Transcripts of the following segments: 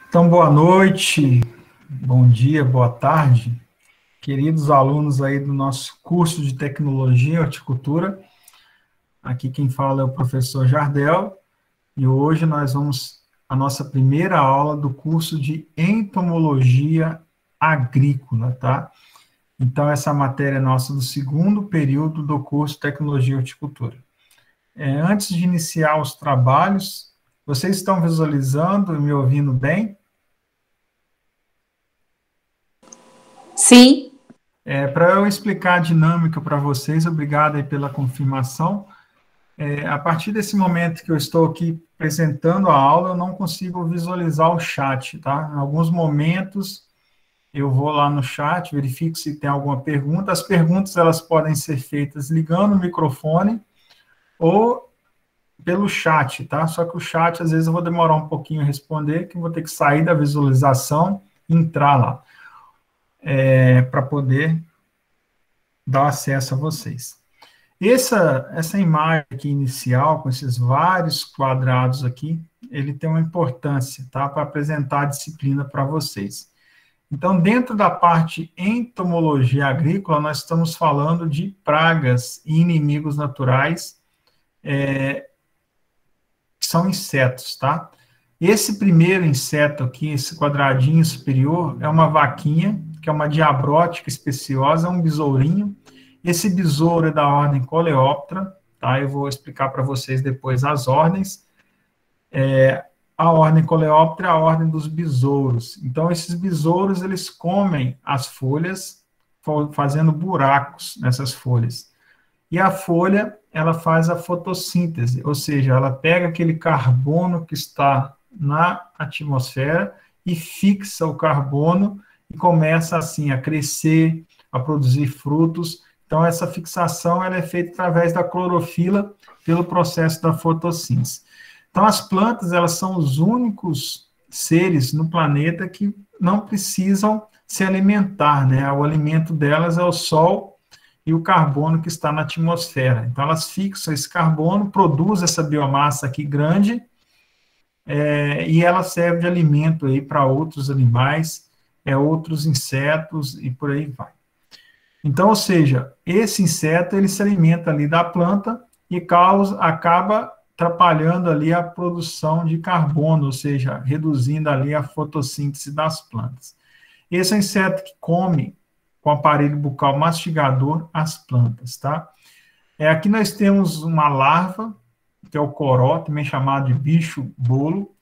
Então, boa noite, bom dia, boa tarde, queridos alunos aí do nosso curso de Tecnologia e Horticultura. Aqui quem fala é o professor Jardel, e hoje nós vamos a nossa primeira aula do curso de Entomologia Agrícola, tá? Então, essa matéria é nossa do segundo período do curso de Tecnologia e Horticultura. Antes de iniciar os trabalhos, vocês estão visualizando e me ouvindo bem? Sim. Para eu explicar a dinâmica para vocês, obrigado aí pela confirmação. A partir desse momento que eu estou aqui apresentando a aula, eu não consigo visualizar o chat, tá? Em alguns momentos, eu vou lá no chat, verifico se tem alguma pergunta. As perguntas, elas podem ser feitas ligando o microfone ou pelo chat, tá? Só que o chat, às vezes, eu vou demorar um pouquinho a responder, que eu vou ter que sair da visualização e entrar lá, para poder dar acesso a vocês. Essa imagem aqui inicial, com esses vários quadrados aqui, ele tem uma importância, tá? Para apresentar a disciplina para vocês. Então, dentro da parte entomologia agrícola, nós estamos falando de pragas e inimigos naturais, que são insetos, tá? Esse primeiro inseto aqui, esse quadradinho superior, é uma vaquinha, que é uma diabrótica especiosa, é um besourinho. Esse besouro é da ordem Coleóptera, tá? Eu vou explicar para vocês depois as ordens. A ordem Coleóptera é a ordem dos besouros. Então, esses besouros, eles comem as folhas, fazendo buracos nessas folhas. E a folha, ela faz a fotossíntese, ou seja, ela pega aquele carbono que está na atmosfera e fixa o carbono e começa, assim, a crescer, a produzir frutos. Então, essa fixação ela é feita através da clorofila pelo processo da fotossíntese. Então, as plantas, elas são os únicos seres no planeta que não precisam se alimentar, né? O alimento delas é o sol e o carbono que está na atmosfera. Então, elas fixam esse carbono, produzem essa biomassa aqui grande, e ela serve de alimento aí para outros animais, outros insetos e por aí vai. Então, ou seja, esse inseto, ele se alimenta ali da planta e acaba atrapalhando ali a produção de carbono, ou seja, reduzindo ali a fotossíntese das plantas. Esse é um inseto que come com o aparelho bucal mastigador as plantas, tá? Aqui nós temos uma larva, que é o coró, também chamado de bicho-bolo.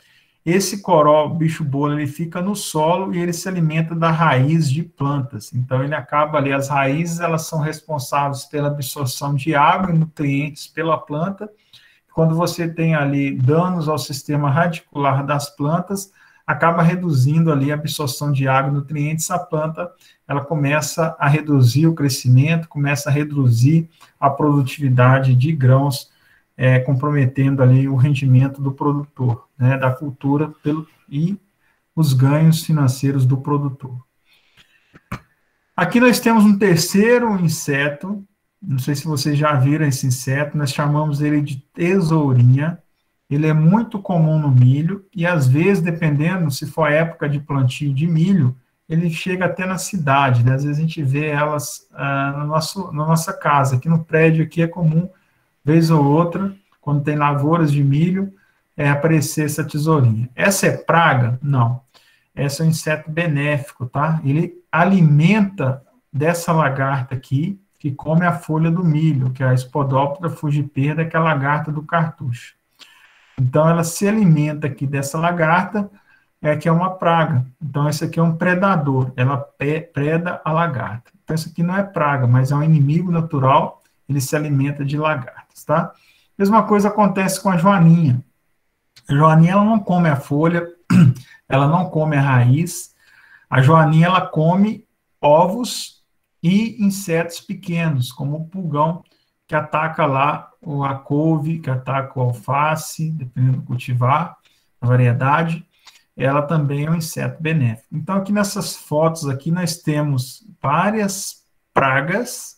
Esse coró, bicho-bolo, ele fica no solo e ele se alimenta da raiz de plantas. Então, ele acaba ali, as raízes, elas são responsáveis pela absorção de água e nutrientes pela planta. Quando você tem ali danos ao sistema radicular das plantas, acaba reduzindo ali a absorção de água e nutrientes, a planta, ela começa a reduzir o crescimento, começa a reduzir a produtividade de grãos, comprometendo ali o rendimento do produtor, né, da cultura e os ganhos financeiros do produtor. Aqui nós temos um terceiro inseto, não sei se vocês já viram esse inseto, nós chamamos ele de tesourinha. Ele é muito comum no milho e, às vezes, dependendo, se for a época de plantio de milho, ele chega até na cidade, né? Às vezes a gente vê elas na nossa casa. Aqui no prédio aqui é comum, vez ou outra, quando tem lavouras de milho, aparecer essa tesourinha. Essa é praga? Não. Esse é um inseto benéfico, tá? Ele alimenta dessa lagarta aqui, que come a folha do milho, que é a Spodoptera fugiperda, que é a lagarta do cartucho. Então, ela se alimenta aqui dessa lagarta, que é uma praga. Então, esse aqui é um predador, ela preda a lagarta. Então, isso aqui não é praga, mas é um inimigo natural, ele se alimenta de lagartas, tá? Mesma coisa acontece com a joaninha. A joaninha, ela não come a folha, ela não come a raiz. A joaninha, ela come ovos e insetos pequenos, como o pulgão, que ataca lá a couve, que ataca o alface, dependendo do cultivar, a variedade, ela também é um inseto benéfico. Então, aqui nessas fotos aqui, nós temos várias pragas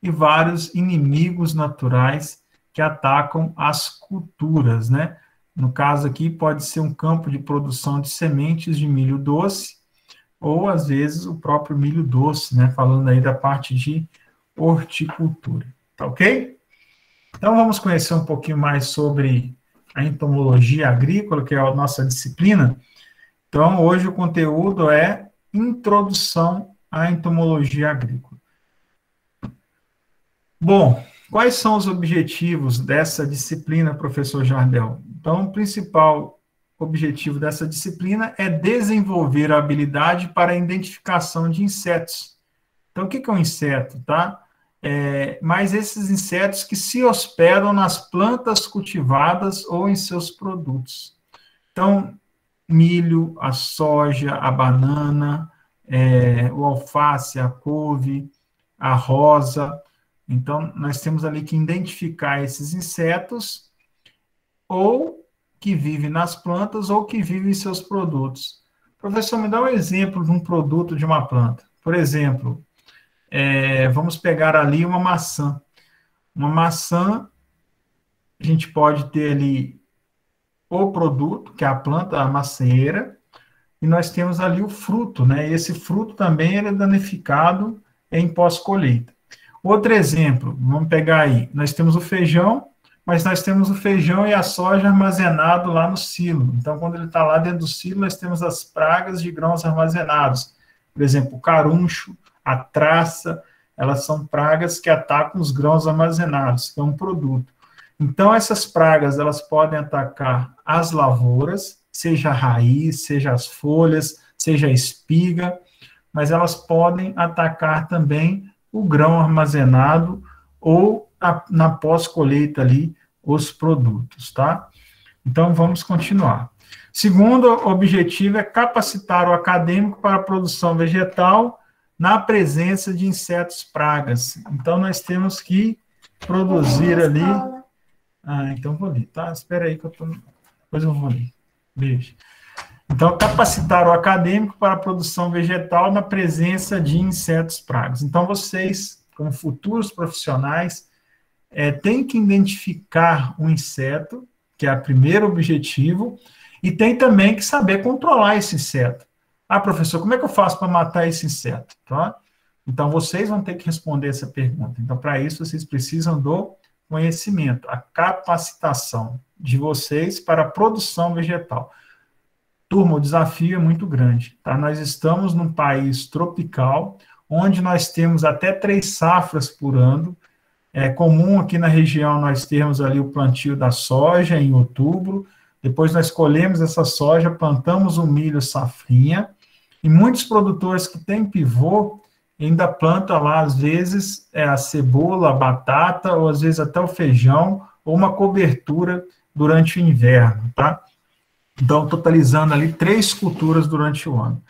e vários inimigos naturais que atacam as culturas, né? No caso aqui, pode ser um campo de produção de sementes de milho doce, ou, às vezes, o próprio milho doce, né? Falando aí da parte de horticultura. Tá ok? Então, vamos conhecer um pouquinho mais sobre a entomologia agrícola, que é a nossa disciplina. Então, hoje o conteúdo é Introdução à Entomologia Agrícola. Bom, quais são os objetivos dessa disciplina, professor Jardel? Então, o principal objetivo dessa disciplina é desenvolver a habilidade para a identificação de insetos. Então, o que é um inseto, tá? Mas esses insetos que se hospedam nas plantas cultivadas ou em seus produtos. Então, milho, a soja, a banana, o alface, a couve, a rosa. Então, nós temos ali que identificar esses insetos ou que vivem nas plantas ou que vivem em seus produtos. Professor, me dá um exemplo de um produto de uma planta. Por exemplo, vamos pegar ali uma maçã. Uma maçã, a gente pode ter ali o produto, que é a planta, a macieira, e nós temos ali o fruto, né? E esse fruto também ele é danificado em pós-colheita. Outro exemplo, vamos pegar aí, nós temos o feijão, mas nós temos o feijão e a soja armazenado lá no silo. Então, quando ele está lá dentro do silo, nós temos as pragas de grãos armazenados. Por exemplo, o caruncho, a traça, elas são pragas que atacam os grãos armazenados, que é um produto. Então, essas pragas, elas podem atacar as lavouras, seja a raiz, seja as folhas, seja a espiga, mas elas podem atacar também o grão armazenado ou na pós-colheita ali, os produtos, tá? Então, vamos continuar. Segundo objetivo é capacitar o acadêmico para a produção vegetal na presença de insetos pragas. Então, nós temos que produzir ali... então vou ler, tá? Espera aí que eu tô... Depois eu vou ler. Beijo. Então, capacitar o acadêmico para a produção vegetal na presença de insetos pragas. Então, vocês, como futuros profissionais, têm que identificar um inseto, que é o primeiro objetivo, e tem também que saber controlar esse inseto. Ah, professor, como é que eu faço para matar esse inseto? Tá? Então, vocês vão ter que responder essa pergunta. Então, para isso, vocês precisam do conhecimento, a capacitação de vocês para a produção vegetal. Turma, o desafio é muito grande, tá? Nós estamos num país tropical, onde nós temos até 3 safras por ano. É comum aqui na região nós termos ali o plantio da soja em outubro, depois nós colhemos essa soja, plantamos o milho safrinha, e muitos produtores que têm pivô ainda plantam lá, às vezes, a cebola, a batata, ou às vezes até o feijão, ou uma cobertura durante o inverno, tá? Então, totalizando ali 3 culturas durante o ano.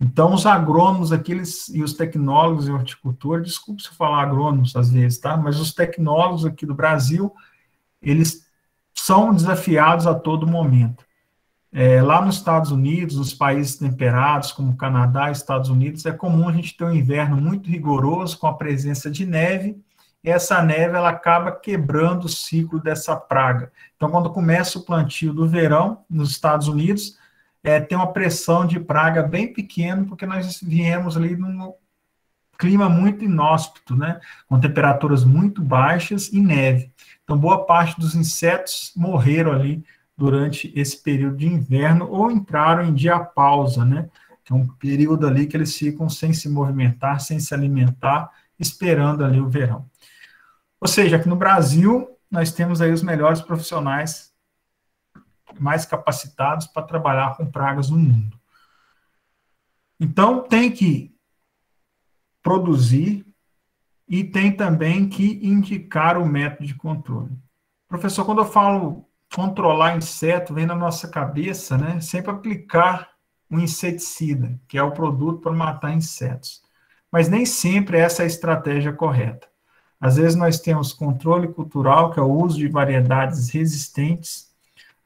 Então, os agrônomos aqui, e os tecnólogos em horticultura, desculpe se eu falar agrônomos às vezes, tá? Mas os tecnólogos aqui do Brasil, eles são desafiados a todo momento. Lá nos Estados Unidos, nos países temperados, como Canadá e Estados Unidos, é comum a gente ter um inverno muito rigoroso, com a presença de neve, e essa neve ela acaba quebrando o ciclo dessa praga. Então, quando começa o plantio do verão, nos Estados Unidos, tem uma pressão de praga bem pequena, porque nós viemos ali num clima muito inóspito, né? Com temperaturas muito baixas e neve. Então, boa parte dos insetos morreram ali durante esse período de inverno, ou entraram em diapausa, né? Que é um período ali que eles ficam sem se movimentar, sem se alimentar, esperando ali o verão. Ou seja, aqui no Brasil, nós temos aí os melhores profissionais mais capacitados para trabalhar com pragas no mundo. Então, tem que produzir e tem também que indicar o método de controle. Professor, quando eu falo controlar inseto, vem na nossa cabeça, né, sempre aplicar um inseticida, que é o produto para matar insetos. Mas nem sempre essa é a estratégia correta. Às vezes nós temos controle cultural, que é o uso de variedades resistentes.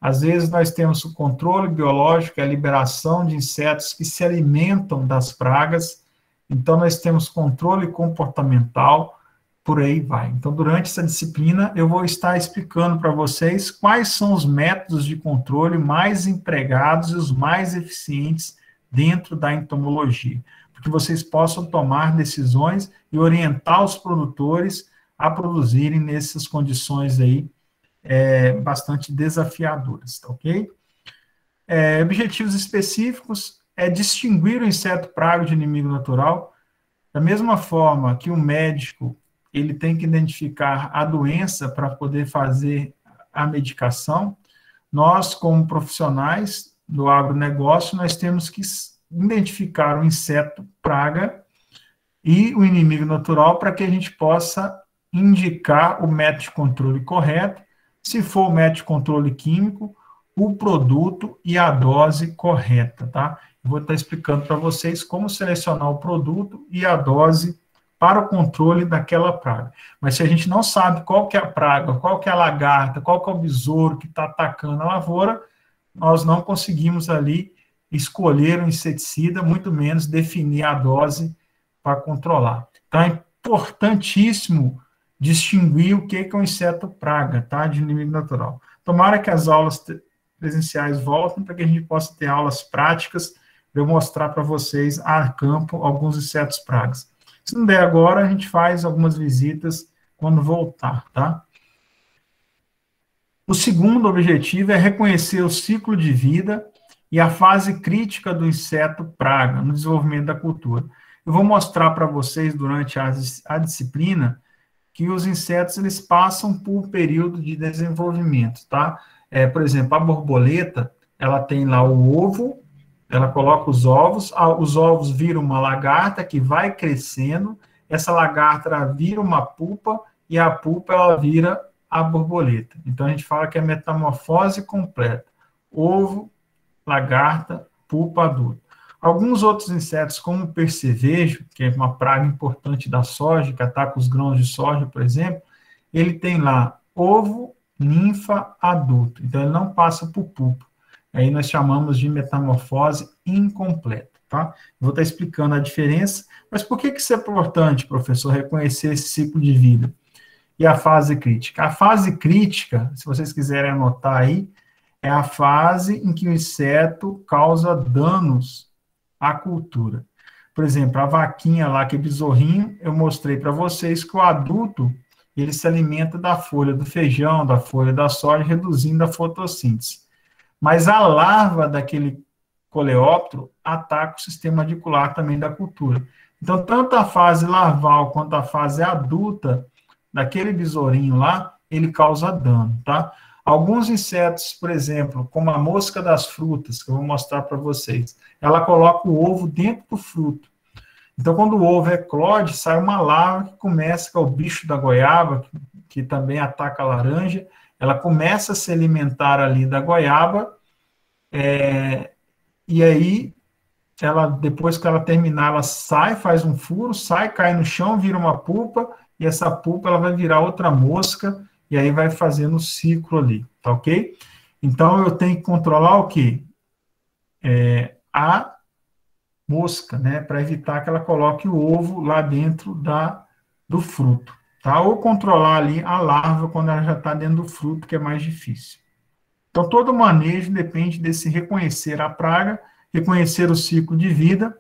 Às vezes nós temos o controle biológico, que é a liberação de insetos que se alimentam das pragas. Então nós temos controle comportamental, por aí vai. Então, durante essa disciplina, eu vou estar explicando para vocês quais são os métodos de controle mais empregados e os mais eficientes dentro da entomologia, para que vocês possam tomar decisões e orientar os produtores a produzirem nessas condições aí bastante desafiadoras, tá ok? Objetivos específicos é distinguir o inseto praga de inimigo natural, da mesma forma que o médico ele tem que identificar a doença para poder fazer a medicação. Nós, como profissionais do agronegócio, nós temos que identificar o inseto praga e o inimigo natural para que a gente possa indicar o método de controle correto, se for o método de controle químico, o produto e a dose correta, tá? Eu vou estar explicando para vocês como selecionar o produto e a dose para o controle daquela praga. Mas se a gente não sabe qual que é a praga, qual que é a lagarta, qual que é o besouro que está atacando a lavoura, nós não conseguimos ali escolher um inseticida, muito menos definir a dose para controlar. Então, é importantíssimo distinguir o que é um inseto praga, tá? De inimigo natural. Tomara que as aulas presenciais voltem para que a gente possa ter aulas práticas para eu mostrar para vocês a campo alguns insetos pragas. Se não der agora, a gente faz algumas visitas quando voltar, tá? O segundo objetivo é reconhecer o ciclo de vida e a fase crítica do inseto praga no desenvolvimento da cultura. Eu vou mostrar para vocês durante a disciplina que os insetos eles passam por um período de desenvolvimento, tá? Por exemplo, a borboleta, ela tem lá o ovo, ela coloca os ovos viram uma lagarta que vai crescendo, essa lagarta ela vira uma pupa, e a pupa ela vira a borboleta. Então, a gente fala que é metamorfose completa. Ovo, lagarta, pupa, adulto. Alguns outros insetos, como o percevejo, que é uma praga importante da soja, que ataca os grãos de soja, por exemplo, ele tem lá ovo, ninfa, adulto. Então, ele não passa por pupa. Aí nós chamamos de metamorfose incompleta, tá? Vou estar explicando a diferença, mas por que isso é importante, professor, reconhecer esse ciclo de vida? E a fase crítica? A fase crítica, se vocês quiserem anotar aí, é a fase em que o inseto causa danos à cultura. Por exemplo, a vaquinha lá, que é besorrinho, eu mostrei para vocês que o adulto, ele se alimenta da folha do feijão, da folha da soja, reduzindo a fotossíntese. Mas a larva daquele coleóptero ataca o sistema radicular também da cultura. Então, tanto a fase larval quanto a fase adulta daquele besourinho lá, ele causa dano, tá? Alguns insetos, por exemplo, como a mosca das frutas, que eu vou mostrar para vocês, ela coloca o ovo dentro do fruto. Então, quando o ovo eclode, sai uma larva que começa, que é o bicho da goiaba, que também ataca a laranja, ela começa a se alimentar ali da goiaba, e aí, depois que ela terminar, ela sai, faz um furo, sai, cai no chão, vira uma pupa, e essa pupa ela vai virar outra mosca, e aí vai fazendo o ciclo ali, tá ok? Então, eu tenho que controlar o quê? A mosca, né, para evitar que ela coloque o ovo lá dentro do fruto, tá? Ou controlar ali a larva quando ela já está dentro do fruto, que é mais difícil. Então, todo o manejo depende desse reconhecer a praga, reconhecer o ciclo de vida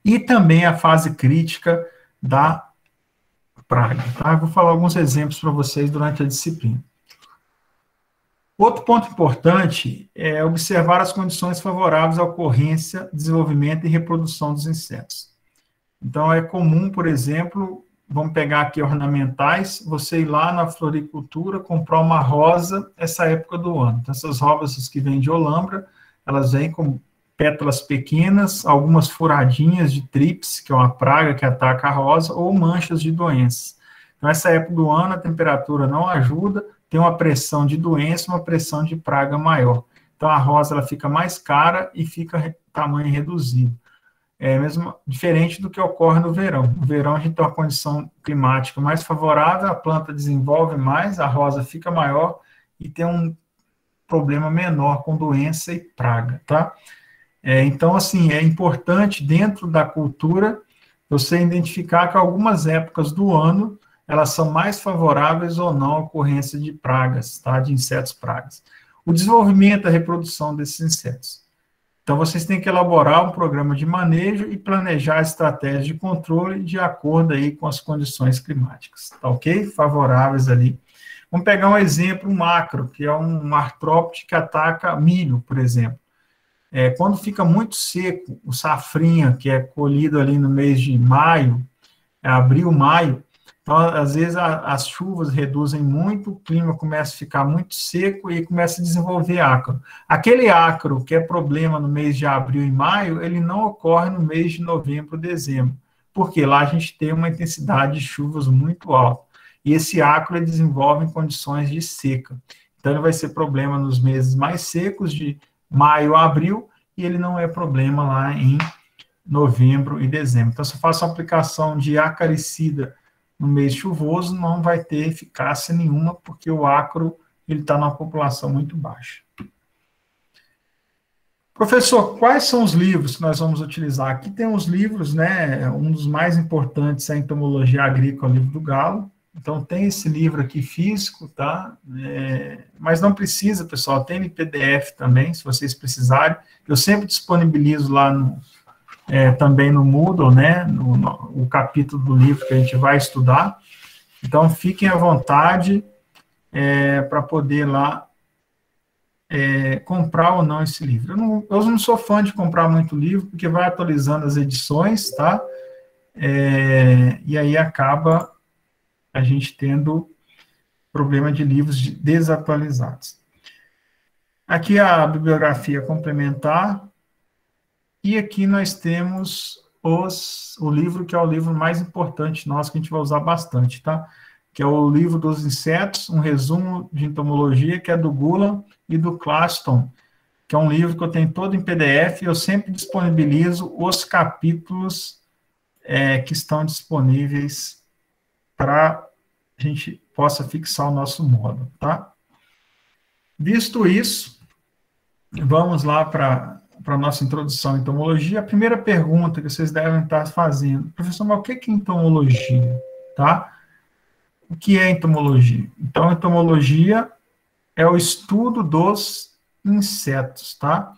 e também a fase crítica da praga, tá? Eu vou falar alguns exemplos para vocês durante a disciplina. Outro ponto importante é observar as condições favoráveis à ocorrência, desenvolvimento e reprodução dos insetos. Então, é comum, por exemplo, vamos pegar aqui ornamentais, você ir lá na floricultura, comprar uma rosa essa época do ano. Então, essas rosas que vêm de Olambra, elas vêm com pétalas pequenas, algumas furadinhas de trips, que é uma praga que ataca a rosa, ou manchas de doenças. Então, essa época do ano, a temperatura não ajuda, tem uma pressão de doença, uma pressão de praga maior. Então, a rosa ela fica mais cara e fica tamanho reduzido. Mesmo diferente do que ocorre no verão. No verão, a gente tem uma condição climática mais favorável, a planta desenvolve mais, a rosa fica maior e tem um problema menor com doença e praga, tá? Então, assim, é importante, dentro da cultura, você identificar que algumas épocas do ano elas são mais favoráveis ou não à ocorrência de pragas, tá? De insetos pragas. O desenvolvimento e a reprodução desses insetos. Então, vocês têm que elaborar um programa de manejo e planejar estratégias de controle de acordo aí com as condições climáticas, tá ok? Favoráveis ali. Vamos pegar um exemplo macro, que é um artrópode que ataca milho, por exemplo. Quando fica muito seco, o safrinha, que é colhido ali no mês de maio, abril, maio, então, às vezes, as chuvas reduzem muito, o clima começa a ficar muito seco e começa a desenvolver ácaro. Aquele ácaro que é problema no mês de abril e maio, ele não ocorre no mês de novembro, dezembro, porque lá a gente tem uma intensidade de chuvas muito alta. E esse ácaro ele desenvolve em condições de seca. Então, ele vai ser problema nos meses mais secos, de maio a abril, e ele não é problema lá em novembro e dezembro. Então, se eu faço a aplicação de acaricida no mês chuvoso, não vai ter eficácia nenhuma, porque o ácaro está numa população muito baixa. Professor, quais são os livros que nós vamos utilizar? Aqui tem os livros, né? Um dos mais importantes é a Entomologia Agrícola, o livro do Galo. Então, tem esse livro aqui físico, tá? Mas não precisa, pessoal, tem em PDF também, se vocês precisarem. Eu sempre disponibilizo lá também no Moodle, né, o capítulo do livro que a gente vai estudar. Então, fiquem à vontade para poder lá comprar ou não esse livro. Eu não sou fã de comprar muito livro, porque vai atualizando as edições, tá? E aí acaba a gente tendo problema de livros desatualizados. Aqui a bibliografia complementar. E aqui nós temos o livro que é o livro mais importante nosso, que a gente vai usar bastante, tá? Que é o livro dos insetos, um resumo de entomologia, que é do Gulan e do Claston, que é um livro que eu tenho todo em PDF, e eu sempre disponibilizo os capítulos que estão disponíveis para a gente possa fixar o nosso módulo, tá? Visto isso, vamos lá para a nossa introdução à entomologia. A primeira pergunta que vocês devem estar fazendo: professor, mas o que é entomologia? Tá? O que é entomologia? Então, entomologia é o estudo dos insetos, tá?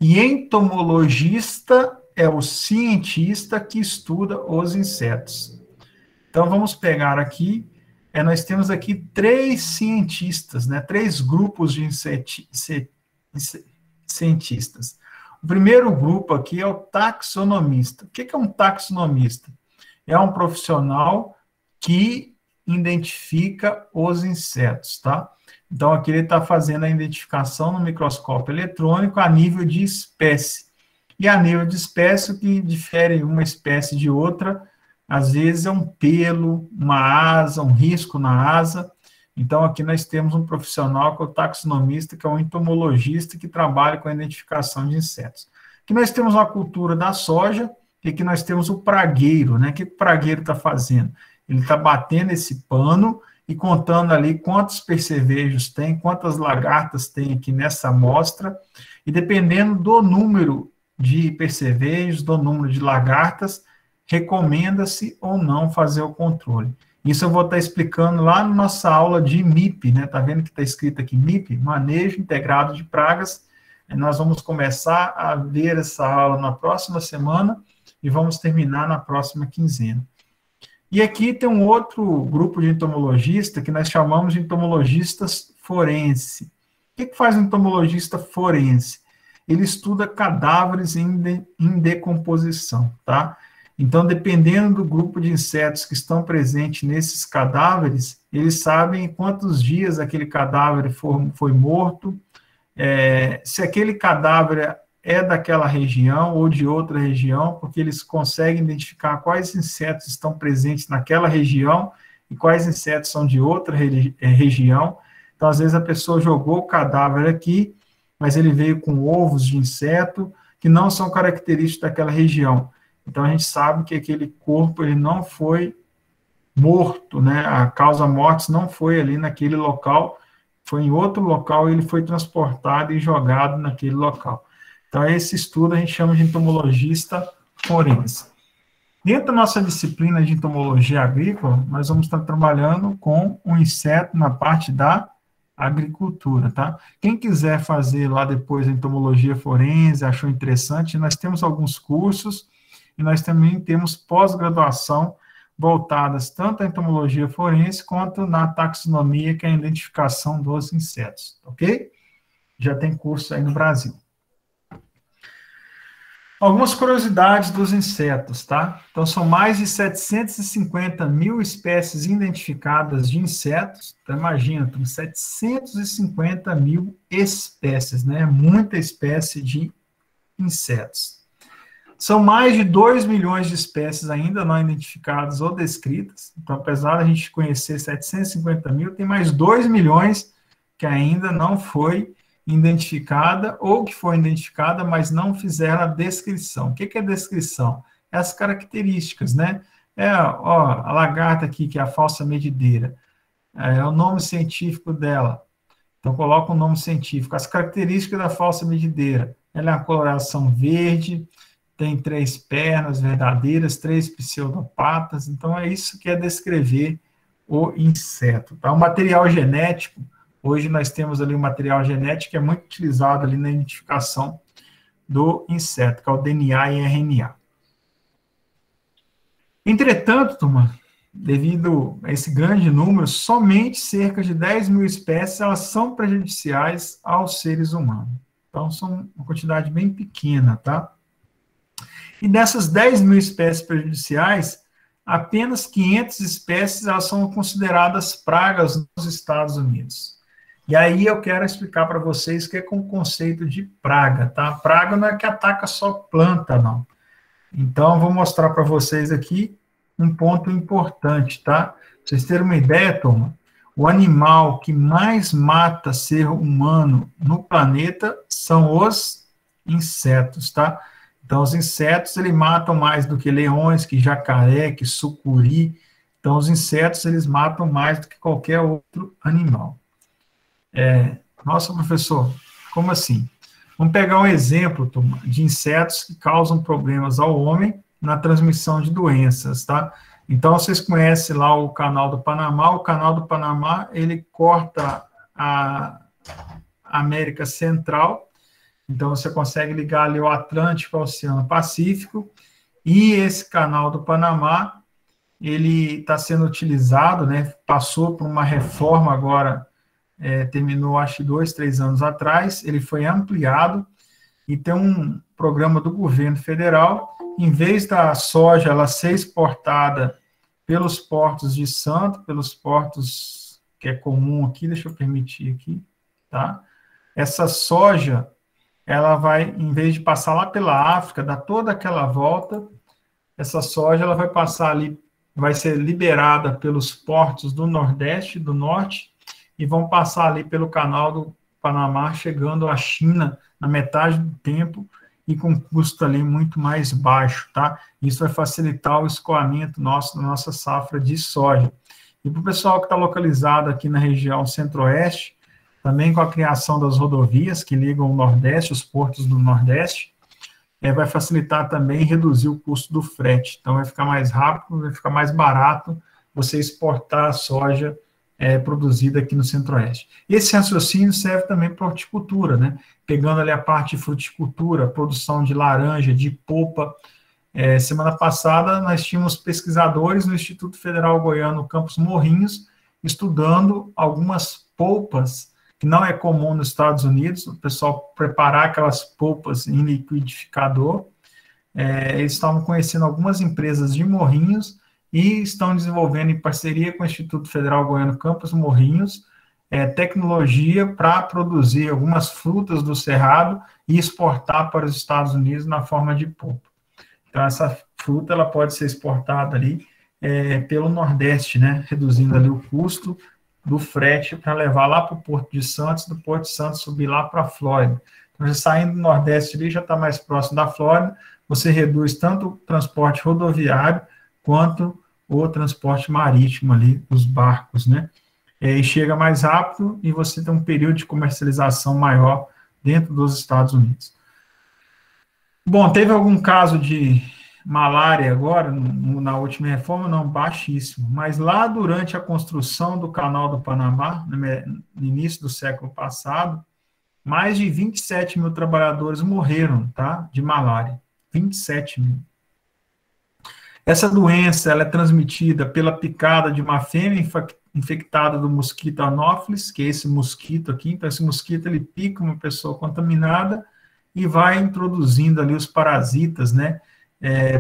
E entomologista é o cientista que estuda os insetos. Então, vamos pegar aqui, nós temos aqui 3 cientistas, né? 3 grupos de cientistas. O primeiro grupo aqui é o taxonomista. O que é um taxonomista? É um profissional que identifica os insetos, tá? Então, aqui ele está fazendo a identificação no microscópio eletrônico a nível de espécie. E a nível de espécie, o que difere uma espécie de outra, às vezes é um pelo, uma asa, um risco na asa. Então, aqui nós temos um profissional que é o taxonomista, que é um entomologista que trabalha com a identificação de insetos. Aqui nós temos uma cultura da soja, e aqui nós temos o pragueiro, né? O que o pragueiro está fazendo? Ele está batendo esse pano e contando ali quantos percevejos tem, quantas lagartas tem aqui nessa amostra, e dependendo do número de percevejos, do número de lagartas, recomenda-se ou não fazer o controle. Isso eu vou estar explicando lá na nossa aula de MIP, né? Tá vendo que está escrito aqui MIP? Manejo Integrado de Pragas. Nós vamos começar a ver essa aula na próxima semana e vamos terminar na próxima quinzena. E aqui tem um outro grupo de entomologista que nós chamamos de entomologistas forense. O que faz um entomologista forense? Ele estuda cadáveres em decomposição, tá? Então, dependendo do grupo de insetos que estão presentes nesses cadáveres, eles sabem quantos dias aquele cadáver foi morto, se aquele cadáver é daquela região ou de outra região, porque eles conseguem identificar quais insetos estão presentes naquela região e quais insetos são de outra região. Então, às vezes, a pessoa jogou o cadáver aqui, mas ele veio com ovos de inseto que não são característicos daquela região. Então, a gente sabe que aquele corpo ele não foi morto, né? A causa mortis não foi ali naquele local, foi em outro local e ele foi transportado e jogado naquele local. Então, esse estudo a gente chama de entomologista forense. Dentro da nossa disciplina de entomologia agrícola, nós vamos estar trabalhando com o inseto na parte da agricultura, tá? Quem quiser fazer lá depois a entomologia forense, achou interessante, nós temos alguns cursos e nós também temos pós-graduação voltadas tanto à entomologia forense quanto na taxonomia, que é a identificação dos insetos, ok? Já tem curso aí no Brasil. Algumas curiosidades dos insetos, tá? Então, são mais de 750 mil espécies identificadas de insetos. Então, imagina, tem 750 mil espécies, né? Muita espécie de insetos. São mais de 2 milhões de espécies ainda não identificadas ou descritas. Então, apesar da gente conhecer 750 mil, tem mais 2 milhões que ainda não foi identificada ou que foi identificada, mas não fizeram a descrição. O que é descrição? É as características, né? A lagarta aqui, que é a falsa medideira, é o nome científico dela. Então, coloca o nome científico. As características da falsa medideira. Ela é uma coloração verde, tem 3 pernas verdadeiras, 3 pseudopatas. Então, é isso que é descrever o inseto. Tá? O material genético, hoje nós temos ali o material genético que é muito utilizado ali na identificação do inseto, que é o DNA e RNA. Entretanto, turma, devido a esse grande número, somente cerca de 10 mil espécies elas são prejudiciais aos seres humanos. Então, são uma quantidade bem pequena, tá? E dessas 10 mil espécies prejudiciais, apenas 500 espécies elas são consideradas pragas nos Estados Unidos. E aí eu quero explicar para vocês o que é com o conceito de praga, tá? Praga não é que ataca só planta, não. Então, eu vou mostrar para vocês aqui um ponto importante, tá? Pra vocês terem uma ideia, turma, o animal que mais mata ser humano no planeta são os insetos, tá? Então, os insetos, eles matam mais do que leões, que jacaré, que sucuri. Então, os insetos, eles matam mais do que qualquer outro animal. Nossa, professor, como assim? Vamos pegar um exemplo, turma, de insetos que causam problemas ao homem na transmissão de doenças, tá? Então, vocês conhecem lá o Canal do Panamá. O Canal do Panamá, ele corta a América Central. Então, você consegue ligar ali o Atlântico ao Oceano Pacífico, e esse Canal do Panamá, ele está sendo utilizado, né, passou por uma reforma agora, terminou, acho que 2, 3 anos atrás, ele foi ampliado, e tem um programa do governo federal, em vez da soja ela ser exportada pelos portos de Santos, pelos portos que é comum aqui, deixa eu permitir aqui, tá? Essa soja, ela vai, em vez de passar lá pela África, dar toda aquela volta, essa soja ela vai passar ali, vai ser liberada pelos portos do Nordeste, do Norte, e vão passar ali pelo Canal do Panamá, chegando à China na metade do tempo e com custo ali muito mais baixo, tá? Isso vai facilitar o escoamento nosso, da nossa safra de soja. E para o pessoal que está localizado aqui na região Centro-Oeste, também com a criação das rodovias que ligam o Nordeste, os portos do Nordeste, vai facilitar também reduzir o custo do frete. Então, vai ficar mais rápido, vai ficar mais barato você exportar a soja produzida aqui no Centro-Oeste. Esse raciocínio serve também para horticultura, né? Pegando ali a parte de fruticultura, produção de laranja, de polpa. Semana passada, nós tínhamos pesquisadores no Instituto Federal Goiano, Campos Morrinhos, estudando algumas polpas que não é comum nos Estados Unidos, o pessoal preparar aquelas polpas em liquidificador. Eles estavam conhecendo algumas empresas de Morrinhos e estão desenvolvendo, em parceria com o Instituto Federal Goiano Campos Morrinhos, tecnologia para produzir algumas frutas do cerrado e exportar para os Estados Unidos na forma de polpa. Então, essa fruta ela pode ser exportada ali pelo Nordeste, né, reduzindo ali o custo do frete para levar lá para o Porto de Santos, do Porto de Santos subir lá para a Flórida. Então, já saindo do Nordeste ali, já está mais próximo da Flórida, você reduz tanto o transporte rodoviário quanto o transporte marítimo ali, os barcos, né? E chega mais rápido e você tem um período de comercialização maior dentro dos Estados Unidos. Bom, teve algum caso de malária agora, na última reforma, não, baixíssimo. Mas lá durante a construção do Canal do Panamá, no início do século passado, mais de 27 mil trabalhadores morreram, tá, de malária. 27 mil. Essa doença, ela é transmitida pela picada de uma fêmea infectada do mosquito Anopheles, que é esse mosquito aqui. Então, esse mosquito, ele pica uma pessoa contaminada e vai introduzindo ali os parasitas, né,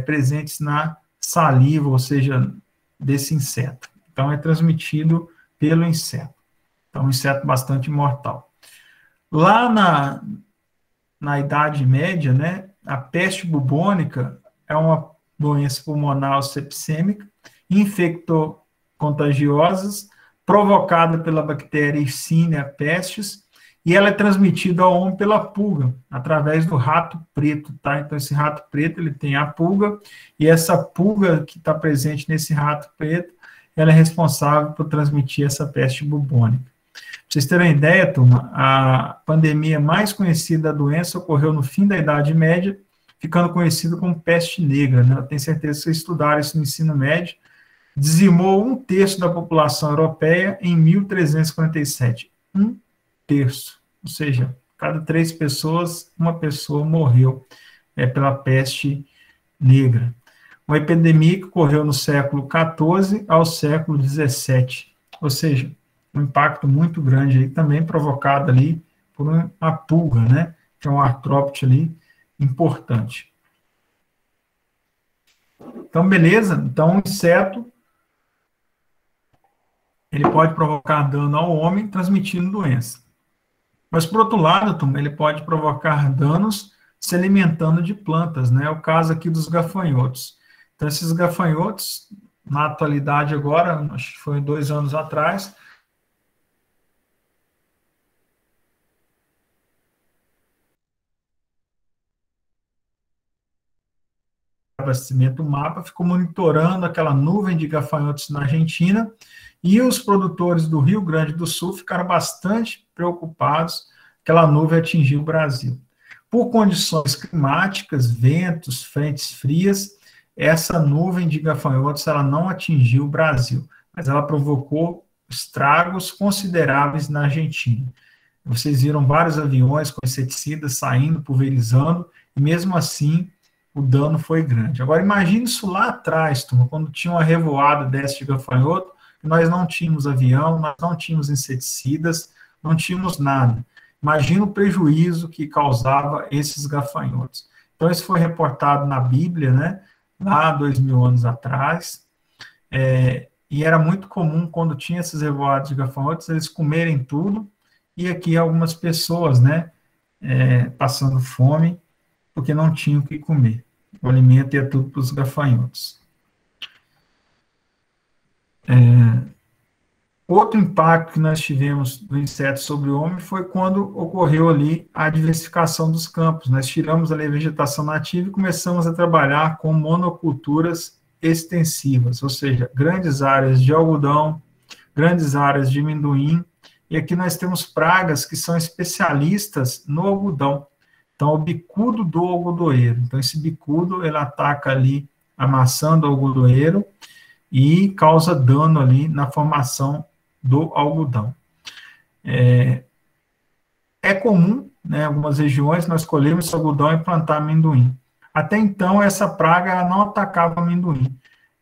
presentes na saliva, ou seja, desse inseto. Então, é transmitido pelo inseto. Então, um inseto bastante mortal. Lá na Idade Média, né, a peste bubônica é uma doença pulmonar sepsêmica, infectocontagiosa, provocada pela bactéria Yersinia pestis, e ela é transmitida ao homem pela pulga, através do rato preto, tá? Então, esse rato preto, ele tem a pulga, e essa pulga que está presente nesse rato preto, ela é responsável por transmitir essa peste bubônica. Para vocês terem uma ideia, turma, a pandemia mais conhecida da doença ocorreu no fim da Idade Média, ficando conhecida como peste negra, né? Eu tenho certeza que vocês estudaram isso no ensino médio. Dizimou 1/3 da população europeia em 1347. 1/3. Ou seja, cada 3 pessoas, uma pessoa morreu pela peste negra. Uma epidemia que ocorreu no século XIV ao século XVII. Ou seja, um impacto muito grande aí, também provocado ali por uma pulga, né? Que é um artrópode ali importante. Então, beleza. Então, o inseto, ele pode provocar dano ao homem, transmitindo doença. Mas, por outro lado, turma, ele pode provocar danos se alimentando de plantas, né? É o caso aqui dos gafanhotos. Então, esses gafanhotos, na atualidade agora, acho que foi 2 anos atrás, abastecimento do mapa, ficou monitorando aquela nuvem de gafanhotos na Argentina, e os produtores do Rio Grande do Sul ficaram bastante preocupados que aquela nuvem atingiu o Brasil. Por condições climáticas, ventos, frentes frias, essa nuvem de gafanhotos ela não atingiu o Brasil, mas ela provocou estragos consideráveis na Argentina. Vocês viram vários aviões com inseticidas saindo, pulverizando, e mesmo assim o dano foi grande. Agora, imagine isso lá atrás, turma, quando tinha uma revoada dessa de gafanhoto, nós não tínhamos avião, nós não tínhamos inseticidas, não tínhamos nada. Imagina o prejuízo que causava esses gafanhotos. Então, isso foi reportado na Bíblia, né, lá 2000 anos atrás, e era muito comum, quando tinha esses revoadas de gafanhotos, eles comerem tudo, e aqui algumas pessoas, né, passando fome, porque não tinham o que comer. O alimento ia tudo para os gafanhotos. Outro impacto que nós tivemos do inseto sobre o homem foi quando ocorreu ali a diversificação dos campos. Nós tiramos ali a vegetação nativa e começamos a trabalhar com monoculturas extensivas, ou seja, grandes áreas de algodão, grandes áreas de amendoim, e aqui nós temos pragas que são especialistas no algodão. Então, o bicudo do algodoeiro. Então, esse bicudo, ele ataca ali a maçã do algodoeiro e causa dano ali na formação do algodão. É comum, né, em algumas regiões, nós colhemos esse algodão e plantar amendoim. Até então, essa praga não atacava amendoim.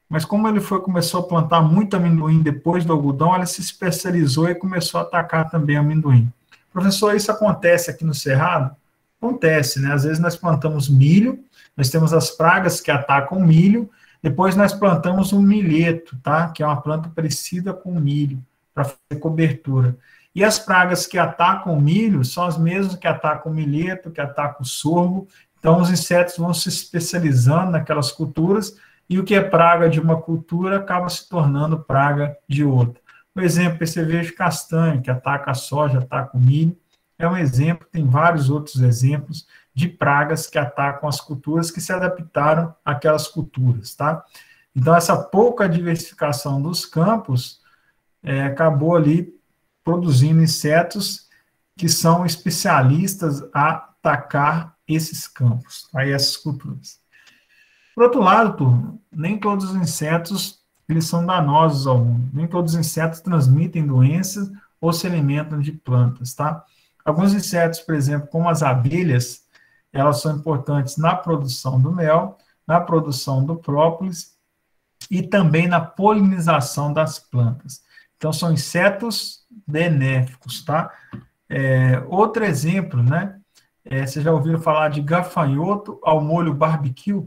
Mas como ele começou a plantar muito amendoim depois do algodão, ela se especializou e começou a atacar também amendoim. Professor, isso acontece aqui no Cerrado? Acontece, né? Às vezes nós plantamos milho, nós temos as pragas que atacam o milho, depois nós plantamos um milheto, tá? Que é uma planta parecida com o milho, para fazer cobertura. E as pragas que atacam o milho são as mesmas que atacam o milheto, que atacam o sorgo. Então, os insetos vão se especializando naquelas culturas, e o que é praga de uma cultura acaba se tornando praga de outra. Por exemplo, percevejo castanho, que ataca a soja, ataca o milho, é um exemplo, tem vários outros exemplos de pragas que atacam as culturas que se adaptaram àquelas culturas, tá? Então, essa pouca diversificação dos campos acabou ali produzindo insetos que são especialistas a atacar esses campos, aí essas culturas. Por outro lado, turma, nem todos os insetos eles são danosos ao homem. Nem todos os insetos transmitem doenças ou se alimentam de plantas, tá? Alguns insetos, por exemplo, como as abelhas, elas são importantes na produção do mel, na produção do própolis e também na polinização das plantas. Então, são insetos benéficos, tá? Outro exemplo, né? Vocês já ouviram falar de gafanhoto ao molho barbecue?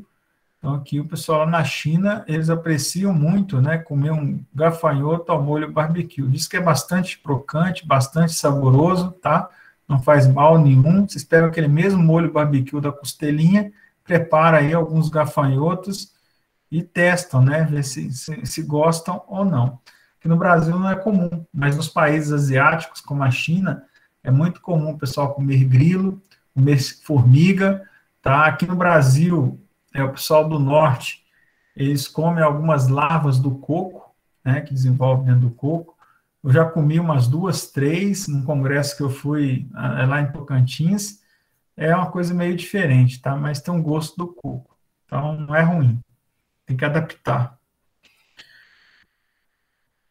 Então, aqui o pessoal lá na China, eles apreciam muito, né, comer um gafanhoto ao molho barbecue. Diz que é bastante crocante, bastante saboroso, tá? Não faz mal nenhum. Vocês pegam aquele mesmo molho barbecue da costelinha, prepara aí alguns gafanhotos e testam, né, ver se gostam ou não. Aqui no Brasil não é comum, mas nos países asiáticos, como a China, é muito comum o pessoal comer grilo, comer formiga, tá? Aqui no Brasil, o pessoal do norte, eles comem algumas larvas do coco, né, que desenvolvem dentro do coco. Eu já comi umas 2, 3, num congresso que eu fui lá em Tocantins. É uma coisa meio diferente, tá? Mas tem um gosto do coco. Então, não é ruim. Tem que adaptar.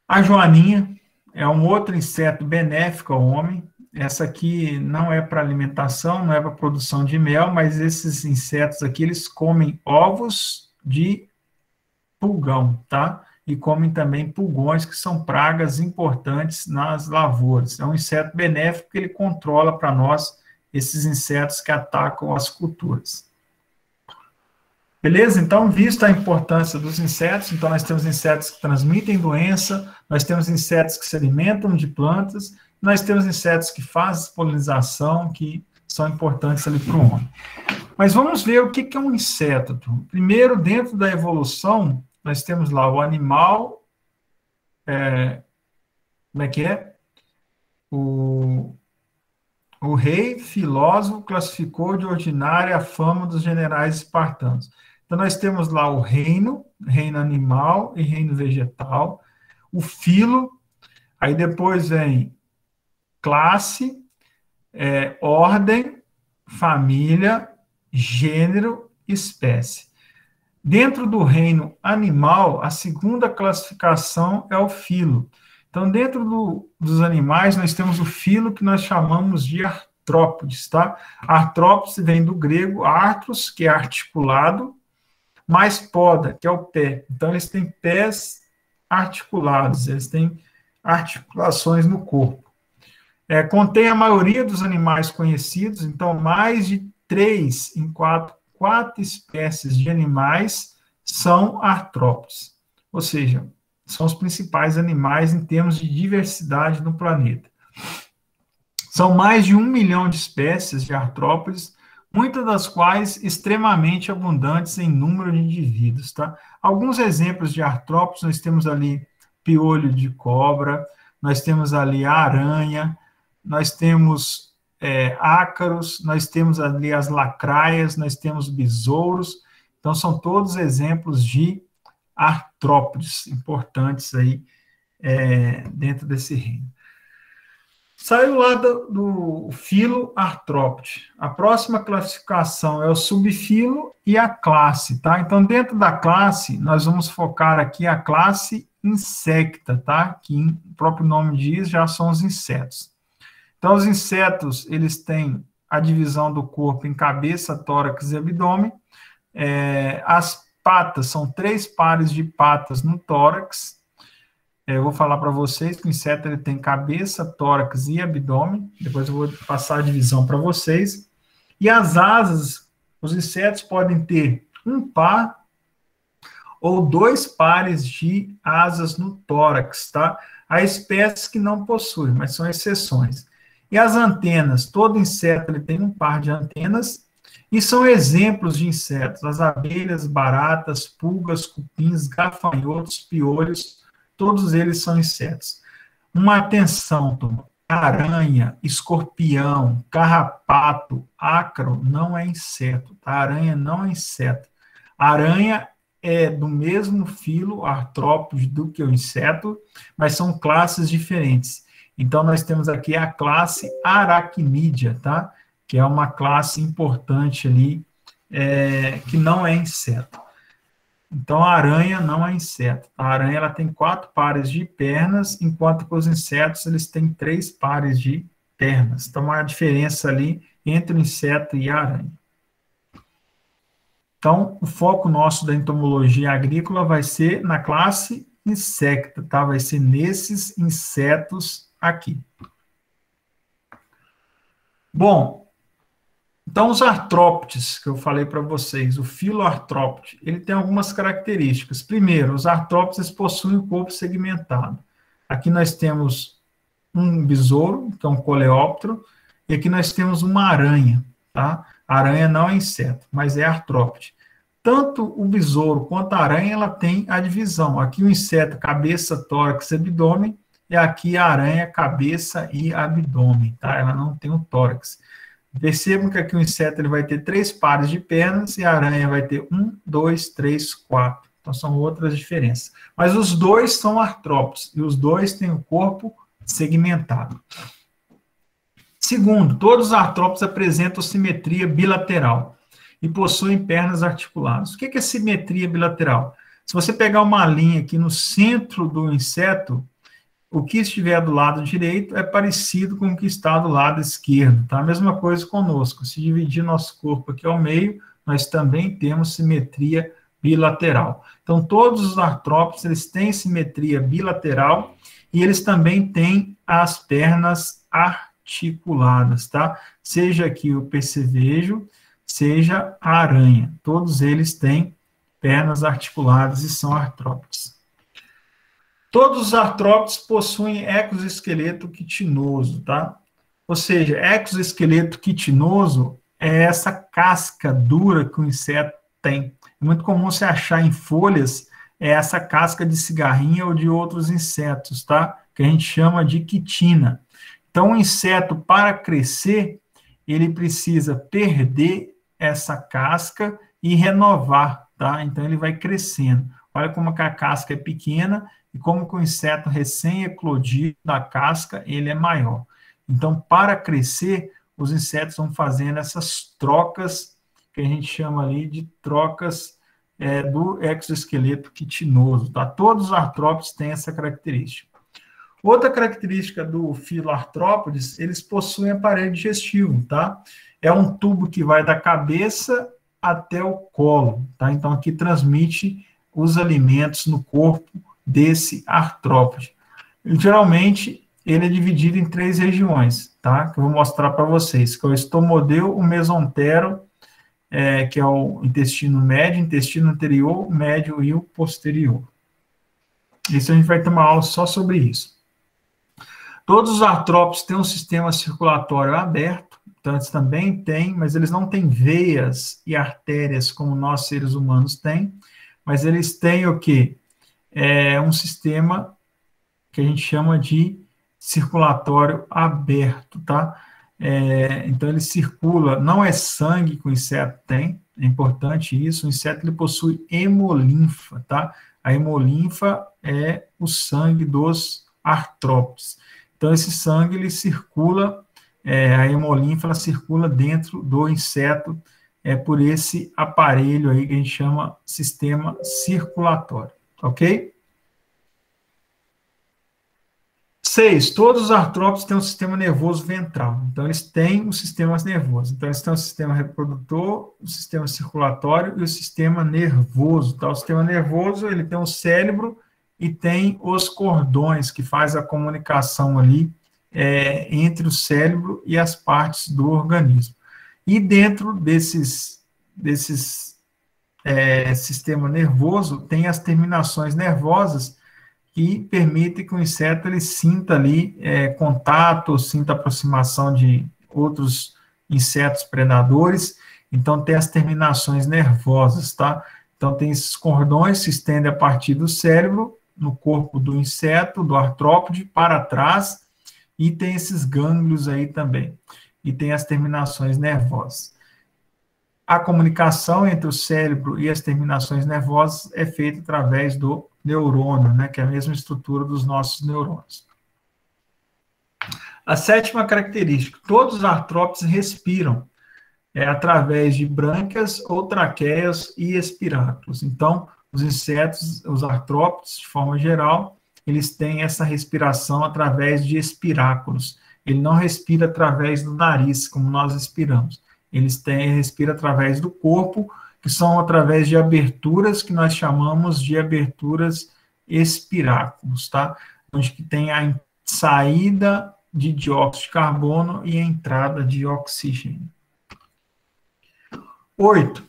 A joaninha é um outro inseto benéfico ao homem. Essa aqui não é para alimentação, não é para produção de mel, mas esses insetos aqui, eles comem ovos de pulgão, tá? E comem também pulgões, que são pragas importantes nas lavouras. É um inseto benéfico que ele controla para nós esses insetos que atacam as culturas. Beleza? Então, vista a importância dos insetos, então nós temos insetos que transmitem doença, nós temos insetos que se alimentam de plantas, nós temos insetos que fazem polinização, que são importantes ali para o homem. Mas vamos ver o que é um inseto. Primeiro, dentro da evolução, nós temos lá o animal, como é que é? O rei filósofo classificou de ordinária a fama dos generais espartanos. Então, nós temos lá o reino animal e reino vegetal, o filo, aí depois vem classe, ordem, família, gênero, espécie. Dentro do reino animal, a segunda classificação é o filo. Então, dentro dos animais, nós temos o filo que nós chamamos de artrópodes, tá? Artrópodes vem do grego artros, que é articulado, mais poda, que é o pé. Então, eles têm pés articulados, eles têm articulações no corpo. Contém a maioria dos animais conhecidos, então, mais de 3 em 4 espécies de animais são artrópodes, ou seja, são os principais animais em termos de diversidade no planeta. São mais de 1 milhão de espécies de artrópodes, muitas das quais extremamente abundantes em número de indivíduos, tá? Alguns exemplos de artrópodes, nós temos ali piolho de cobra, nós temos ali a aranha, nós temos ácaros, nós temos ali as lacraias, nós temos besouros, então são todos exemplos de artrópodes importantes aí dentro desse reino. Saiu lá do filo artrópode. A próxima classificação é o subfilo e a classe, tá? Então, dentro da classe, nós vamos focar aqui a classe insecta, tá? Que o próprio nome diz, já são os insetos. Então, os insetos, eles têm a divisão do corpo em cabeça, tórax e abdômen. As patas, são 3 pares de patas no tórax. Eu vou falar para vocês que o inseto ele tem cabeça, tórax e abdômen. Depois eu vou passar a divisão para vocês. E as asas, os insetos podem ter um par ou 2 pares de asas no tórax, tá? Há espécies que não possuem, mas são exceções. E as antenas, todo inseto ele tem um par de antenas, e são exemplos de insetos, as abelhas, baratas, pulgas, cupins, gafanhotos, piolhos, todos eles são insetos. Uma atenção, turma, aranha, escorpião, carrapato, ácaro não é inseto, tá? Aranha não é inseto. A aranha é do mesmo filo artrópode do que o inseto, mas são classes diferentes. Então, nós temos aqui a classe aracnídea, tá? Que é uma classe importante ali, que não é inseto. Então, a aranha não é inseto. A aranha ela tem 4 pares de pernas, enquanto que os insetos eles têm 3 pares de pernas. Então, há uma diferença ali entre o inseto e a aranha. Então, o foco nosso da entomologia agrícola vai ser na classe insecta, tá? Vai ser nesses insetos aqui. Bom, então os artrópodes, que eu falei para vocês, o filoartrópode, ele tem algumas características. Primeiro, os artrópodes possuem o corpo segmentado. Aqui nós temos um besouro, que é um coleóptero, e aqui nós temos uma aranha, tá? A aranha não é inseto, mas é artrópode. Tanto o besouro quanto a aranha, ela tem a divisão. Aqui o inseto, cabeça, tórax e abdômen, e aqui a aranha, cabeça e abdômen, tá? Ela não tem o tórax. Percebam que aqui o inseto ele vai ter 3 pares de pernas e a aranha vai ter 1, 2, 3, 4. Então, são outras diferenças. Mas os dois são artrópodes, e os dois têm o corpo segmentado. Segundo, todos os artrópodes apresentam simetria bilateral e possuem pernas articuladas. O que é simetria bilateral? Se você pegar uma linha aqui no centro do inseto, o que estiver do lado direito é parecido com o que está do lado esquerdo, tá? A mesma coisa conosco. Se dividir nosso corpo aqui ao meio, nós também temos simetria bilateral. Então, todos os artrópodes, eles têm simetria bilateral e eles também têm as pernas articuladas, tá? Seja aqui o percevejo, seja a aranha. Todos eles têm pernas articuladas e são artrópodes. Todos os artrópodes possuem exoesqueleto quitinoso, tá? Ou seja, exoesqueleto quitinoso é essa casca dura que o inseto tem. É muito comum você achar em folhas essa casca de cigarrinha ou de outros insetos, tá? Que a gente chama de quitina. Então, o inseto, para crescer, ele precisa perder essa casca e renovar, tá? Então, ele vai crescendo. Olha como a casca é pequena e como que o inseto recém-eclodido da casca, ele é maior. Então, para crescer, os insetos vão fazendo essas trocas, que a gente chama ali de trocas do exoesqueleto quitinoso, tá? Todos os artrópodes têm essa característica. Outra característica do filoartrópodes, eles possuem aparelho digestivo, tá? É um tubo que vai da cabeça até o colo, tá? Então, aqui transmite os alimentos no corpo desse artrópode. E, geralmente, ele é dividido em 3 regiões, tá? Que eu vou mostrar para vocês, que é o estomodeu, o mesentero, que é o intestino médio, intestino anterior, médio e o posterior. Isso a gente vai ter uma aula só sobre isso. Todos os artrópodes têm um sistema circulatório aberto, então eles também têm, mas eles não têm veias e artérias como nós, seres humanos, têm, mas eles têm o quê? Um sistema que a gente chama de circulatório aberto, tá? Então, ele circula, não é sangue que o inseto tem, é importante isso, o inseto ele possui hemolinfa, tá? A hemolinfa é o sangue dos artrópodes. Então, esse sangue, ele circula, a hemolinfa, ela circula dentro do inseto, por esse aparelho aí que a gente chama sistema circulatório, ok? 6. Todos os artrópodes têm um sistema nervoso ventral. Então, eles têm os sistemas nervosos. Então, eles têm o sistema reprodutor, o sistema circulatório e o sistema nervoso. Tá? O sistema nervoso, ele tem o cérebro e tem os cordões, que faz a comunicação ali entre o cérebro e as partes do organismo. E dentro desses sistema nervoso, tem as terminações nervosas, que permite que o inseto ele sinta ali contato, sinta aproximação de outros insetos predadores. Então, tem as terminações nervosas, tá? Então, tem esses cordões que se estendem a partir do cérebro, no corpo do inseto, do artrópode, para trás, e tem esses gânglios aí também. E tem as terminações nervosas. A comunicação entre o cérebro e as terminações nervosas é feita através do neurônio, né, que é a mesma estrutura dos nossos neurônios. A 7ª característica, todos os artrópodes respiram através de brânquias ou traqueias e espiráculos. Então, Os insetos, os artrópodes, de forma geral, eles têm essa respiração através de espiráculos. Ele não respira através do nariz, como nós respiramos. Respira através do corpo, que são através de aberturas que nós chamamos de aberturas espiráculos, tá? Onde que tem a saída de dióxido de carbono e a entrada de oxigênio. 8.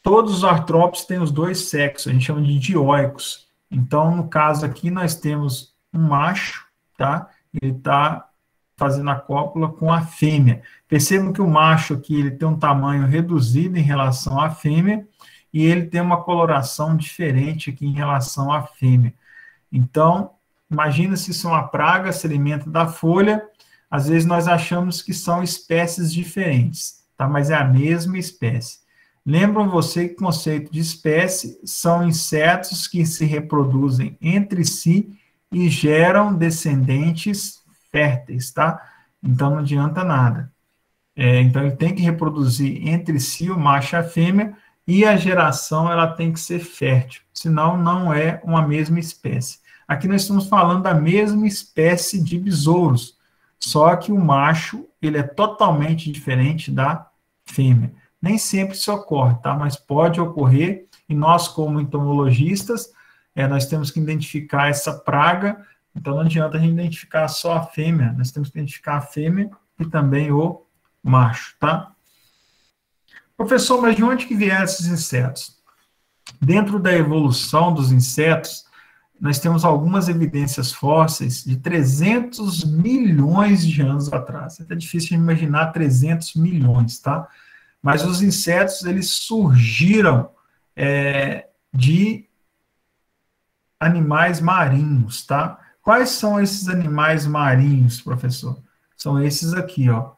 Todos os artrópodes têm os dois sexos, a gente chama de dioicos. Então, no caso aqui, nós temos um macho, tá? Ele está fazendo a cópula com a fêmea. Percebam que o macho aqui, ele tem um tamanho reduzido em relação à fêmea, e ele tem uma coloração diferente aqui em relação à fêmea. Então, imagina se isso é uma praga, se alimenta da folha, às vezes nós achamos que são espécies diferentes, tá? Mas é a mesma espécie. Lembram você que o conceito de espécie são insetos que se reproduzem entre si e geram descendentes férteis, tá? Então não adianta nada. Então ele tem que reproduzir entre si o macho e a fêmea, e a geração ela tem que ser fértil, senão não é uma mesma espécie. Aqui nós estamos falando da mesma espécie de besouros, só que o macho ele é totalmente diferente da fêmea. Nem sempre isso ocorre, tá? Mas pode ocorrer, e nós, como entomologistas, nós temos que identificar essa praga, então não adianta a gente identificar só a fêmea, nós temos que identificar a fêmea e também o macho, tá? Professor, mas de onde que vieram esses insetos? Dentro da evolução dos insetos, nós temos algumas evidências fósseis de 300 milhões de anos atrás. É até difícil de imaginar 300 milhões, tá? Mas os insetos, eles surgiram de animais marinhos, tá? Quais são esses animais marinhos, professor? São esses aqui, ó.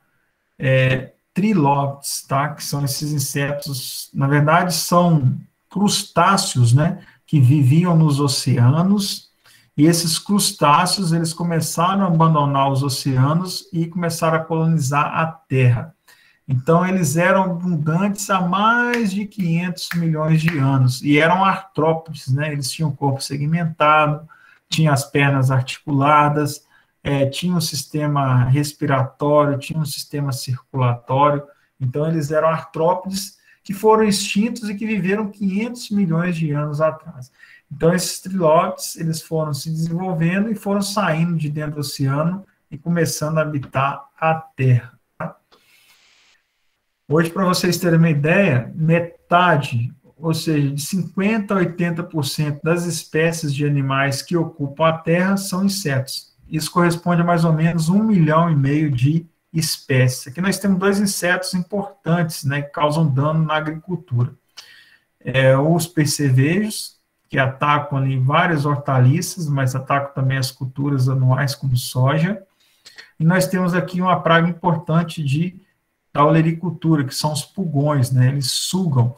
Trilóptes, tá? Que são esses insetos, na verdade, são crustáceos, né? Que viviam nos oceanos, e esses crustáceos, eles começaram a abandonar os oceanos e começaram a colonizar a Terra. Então, eles eram abundantes há mais de 500 milhões de anos, e eram artrópodes, né? Eles tinham o corpo segmentado, tinham as pernas articuladas, tinham um sistema respiratório, tinham um sistema circulatório, então eles eram artrópodes que foram extintos e que viveram 500 milhões de anos atrás. Então, esses trilóptes, eles foram se desenvolvendo e foram saindo de dentro do oceano e começando a habitar a Terra. Hoje, para vocês terem uma ideia, metade, ou seja, de 50% a 80% das espécies de animais que ocupam a Terra são insetos. Isso corresponde a mais ou menos 1,5 milhão de espécies. Aqui nós temos dois insetos importantes, né, que causam dano na agricultura. Os percevejos, que atacam ali várias hortaliças, mas atacam também as culturas anuais, como soja. E nós temos aqui uma praga importante da olericultura, que são os pulgões, né? Eles sugam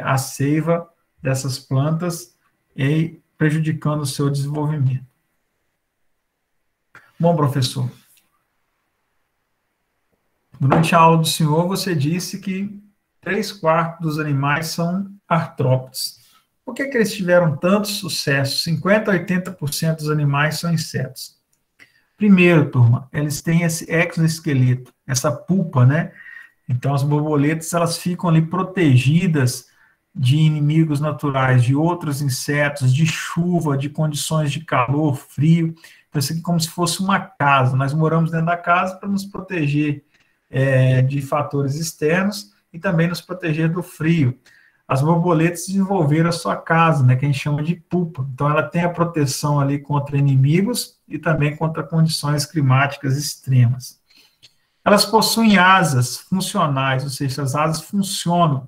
a seiva dessas plantas e prejudicando o seu desenvolvimento. Bom, professor, durante a aula do senhor, você disse que 3/4 dos animais são artrópodes. Por que eles tiveram tanto sucesso? 50% a 80% dos animais são insetos. Primeiro, turma, eles têm esse exoesqueleto, essa pulpa, né? Então, as borboletas, elas ficam ali protegidas de inimigos naturais, de outros insetos, de chuva, de condições de calor, frio. Então, isso aqui é como se fosse uma casa. Nós moramos dentro da casa para nos proteger de fatores externos e também nos proteger do frio. As borboletas desenvolveram a sua casa, né, que a gente chama de pupa. Então, ela tem a proteção ali contra inimigos e também contra condições climáticas extremas. Elas possuem asas funcionais, ou seja, as asas funcionam.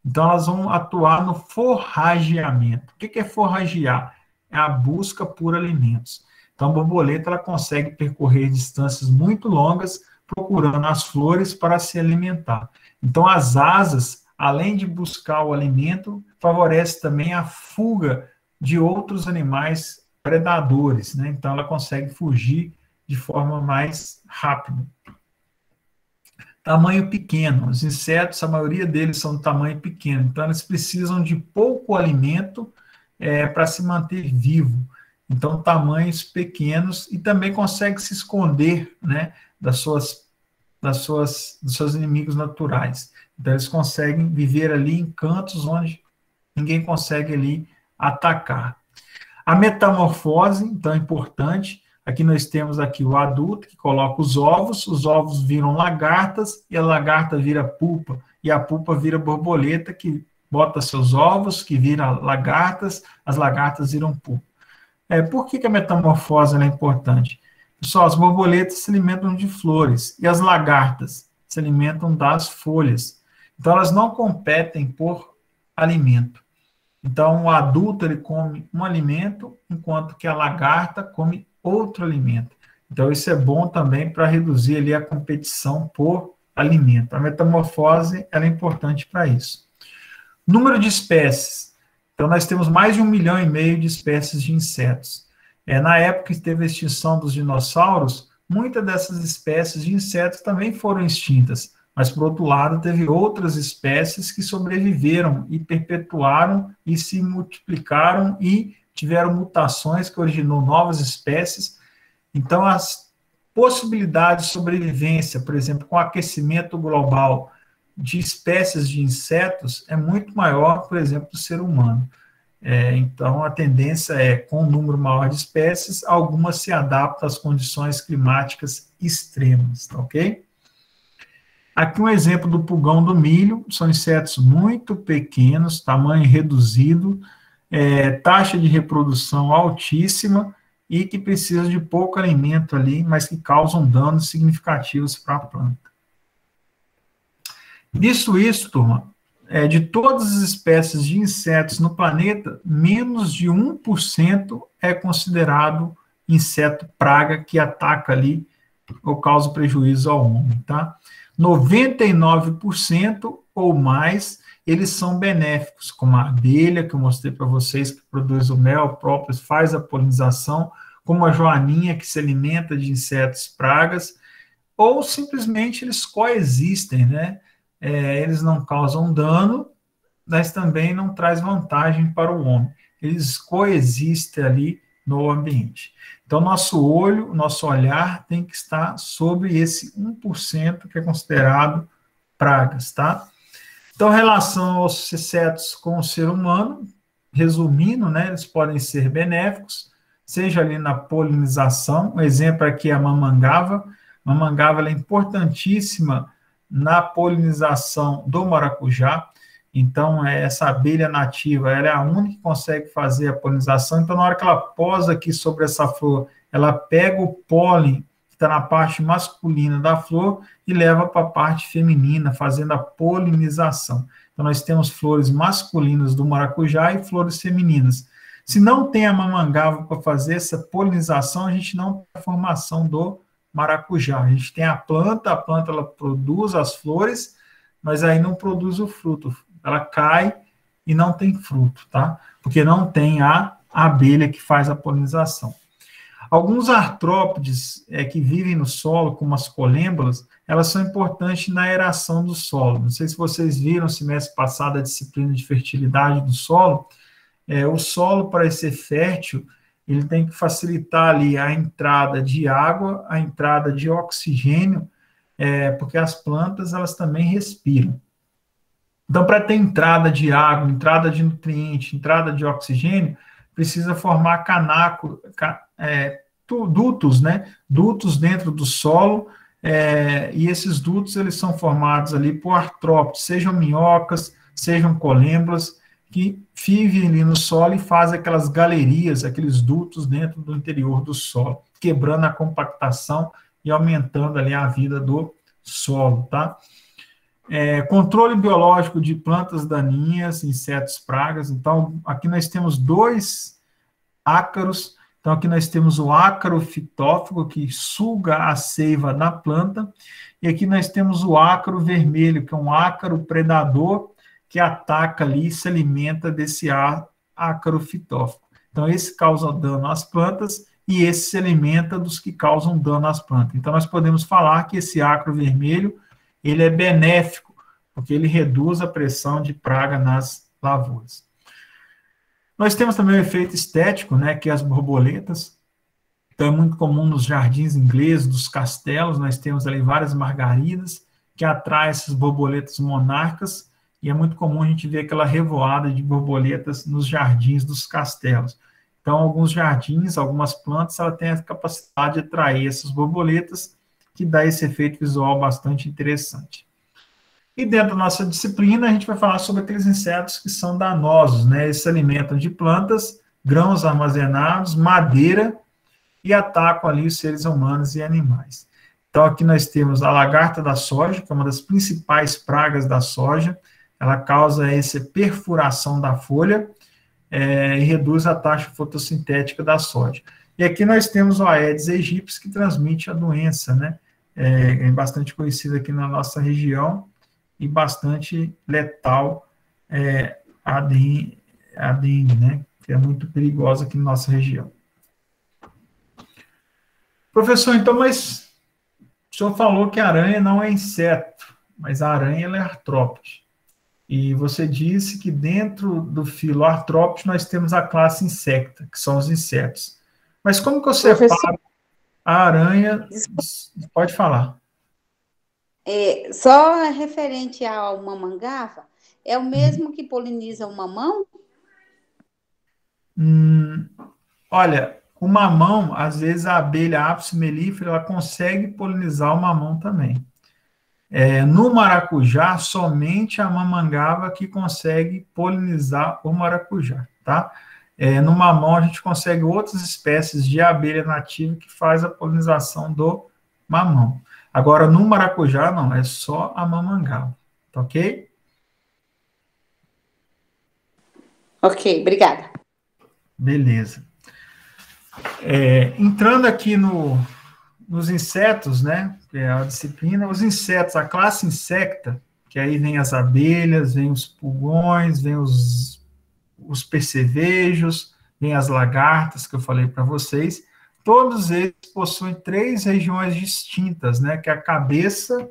Então, elas vão atuar no forrageamento. O que é forragear? É a busca por alimentos. Então, a borboleta ela consegue percorrer distâncias muito longas procurando as flores para se alimentar. Então, as asas, além de buscar o alimento, favorece também a fuga de outros animais predadores, né? Então, ela consegue fugir de forma mais rápida. Tamanho pequeno. Os insetos, a maioria deles são de tamanho pequeno, então eles precisam de pouco alimento para se manter vivo. Então, tamanhos pequenos e também consegue se esconder, né, dos seus inimigos naturais. Então, eles conseguem viver ali em cantos onde ninguém consegue ali atacar. A metamorfose, então, é importante. Aqui nós temos aqui o adulto que coloca os ovos viram lagartas e a lagarta vira pupa e a pupa vira borboleta que bota seus ovos, que vira lagartas, as lagartas viram pupa. Por que a metamorfose é importante? Pessoal, as borboletas se alimentam de flores e as lagartas se alimentam das folhas. Então, elas não competem por alimento. Então, o adulto ele come um alimento, enquanto que a lagarta come outro alimento. Então, isso é bom também para reduzir ali a competição por alimento. A metamorfose ela é importante para isso. Número de espécies. Então, nós temos mais de 1,5 milhão de espécies de insetos. Na época que teve a extinção dos dinossauros, muitas dessas espécies de insetos também foram extintas. Mas, por outro lado, teve outras espécies que sobreviveram e perpetuaram e se multiplicaram e tiveram mutações que originou novas espécies. Então, as possibilidades de sobrevivência, por exemplo, com aquecimento global de espécies de insetos é muito maior, por exemplo, do ser humano. Então, a tendência é, com um número maior de espécies, algumas se adaptam às condições climáticas extremas, tá ok? Aqui um exemplo do pulgão do milho, são insetos muito pequenos, tamanho reduzido, taxa de reprodução altíssima e que precisam de pouco alimento ali, mas que causam danos significativos para a planta. Visto isso, turma, de todas as espécies de insetos no planeta, menos de 1% é considerado inseto praga que ataca ali ou causa prejuízo ao homem, tá? 99% ou mais, eles são benéficos, como a abelha, que eu mostrei para vocês, que produz o mel próprio, faz a polinização, como a joaninha, que se alimenta de insetos pragas, ou simplesmente eles coexistem, né? Eles não causam dano, mas também não traz vantagem para o homem. Eles coexistem ali no ambiente. Então, nosso olho, nosso olhar tem que estar sobre esse 1% que é considerado pragas, tá? Então, em relação aos insetos com o ser humano, resumindo, né, eles podem ser benéficos, seja ali na polinização, um exemplo aqui é a mamangava. A mamangava ela é importantíssima na polinização do maracujá. Então, essa abelha nativa, ela é a única que consegue fazer a polinização. Então, na hora que ela posa aqui sobre essa flor, ela pega o pólen que está na parte masculina da flor e leva para a parte feminina, fazendo a polinização. Então, nós temos flores masculinas do maracujá e flores femininas. Se não tem a mamangava para fazer essa polinização, a gente não tem a formação do maracujá. A gente tem a planta ela produz as flores, mas aí não produz o fruto. Ela cai e não tem fruto, tá? Porque não tem a abelha que faz a polinização. Alguns artrópodes que vivem no solo, como as colêmbolas, elas são importantes na aeração do solo. Não sei se vocês viram, semestre passado, a disciplina de fertilidade do solo. O solo, para ser fértil, ele tem que facilitar ali a entrada de água, a entrada de oxigênio, porque as plantas, elas também respiram. Então, para ter entrada de água, entrada de nutriente, entrada de oxigênio, precisa formar dutos, né? Dutos dentro do solo, e esses dutos, eles são formados ali por artrópodes, sejam minhocas, sejam colêmbolas, que vivem ali no solo e fazem aquelas galerias, aqueles dutos dentro do interior do solo, quebrando a compactação e aumentando ali a vida do solo, tá? Controle biológico de plantas daninhas, insetos, pragas. Então, aqui nós temos 2 ácaros. Então, aqui nós temos o ácaro fitófago, que suga a seiva da planta, e aqui nós temos o ácaro vermelho, que é um ácaro predador, que ataca ali e se alimenta desse ácaro fitófago. Então, esse causa dano às plantas e esse se alimenta dos que causam dano às plantas. Então, nós podemos falar que esse ácaro vermelho, ele é benéfico, porque ele reduz a pressão de praga nas lavouras. Nós temos também o efeito estético, né, que é as borboletas. Então, é muito comum nos jardins ingleses, dos castelos, nós temos ali várias margaridas que atraem essas borboletas monarcas, e é muito comum a gente ver aquela revoada de borboletas nos jardins dos castelos. Então, alguns jardins, algumas plantas, ela tem a capacidade de atrair essas borboletas, que dá esse efeito visual bastante interessante. E dentro da nossa disciplina, a gente vai falar sobre aqueles insetos que são danosos, né? Eles se alimentam de plantas, grãos armazenados, madeira, e atacam ali os seres humanos e animais. Então, aqui nós temos a lagarta da soja, que é uma das principais pragas da soja. Ela causa essa perfuração da folha e reduz a taxa fotossintética da soja. E aqui nós temos o Aedes aegypti, que transmite a doença, né? É bastante conhecida aqui na nossa região e bastante letal, a dengue, né? Que é muito perigosa aqui na nossa região. Professor, então, mas o senhor falou que a aranha não é inseto, mas a aranha ela é artrópode. E você disse que dentro do filo artrópode nós temos a classe insecta, que são os insetos. Mas como que você separa a aranha? Pode falar. Só referente ao mamangava, é o mesmo que poliniza o mamão? Olha, o mamão, às vezes a abelha Apis mellifera, ela consegue polinizar o mamão também. No maracujá, somente a mamangava que consegue polinizar o maracujá, tá? No mamão, a gente consegue outras espécies de abelha nativa que faz a polinização do mamão. Agora, no maracujá, não, é só a mamangava, tá ok? Ok, obrigada. Beleza. Entrando aqui nos insetos, né, que é a disciplina, os insetos, a classe insecta, que aí vem as abelhas, vem os pulgões, vem os percevejos, vem as lagartas, que eu falei para vocês, todos eles possuem 3 regiões distintas, né, que é a cabeça,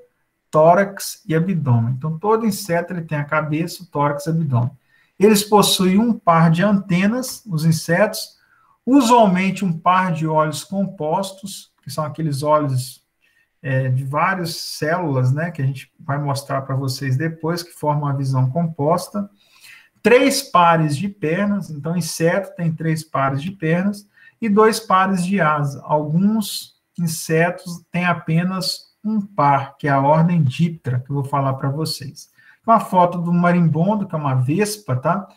tórax e abdômen. Então, todo inseto ele tem a cabeça, o tórax e o abdômen. Eles possuem um par de antenas, os insetos, usualmente um par de olhos compostos, que são aqueles olhos de várias células, né, que a gente vai mostrar para vocês depois, que formam a visão composta. 3 pares de pernas, então inseto tem 3 pares de pernas, e 2 pares de asa. Alguns insetos têm apenas um par, que é a ordem Diptera, que eu vou falar para vocês. Uma foto do marimbondo, que é uma vespa, tá?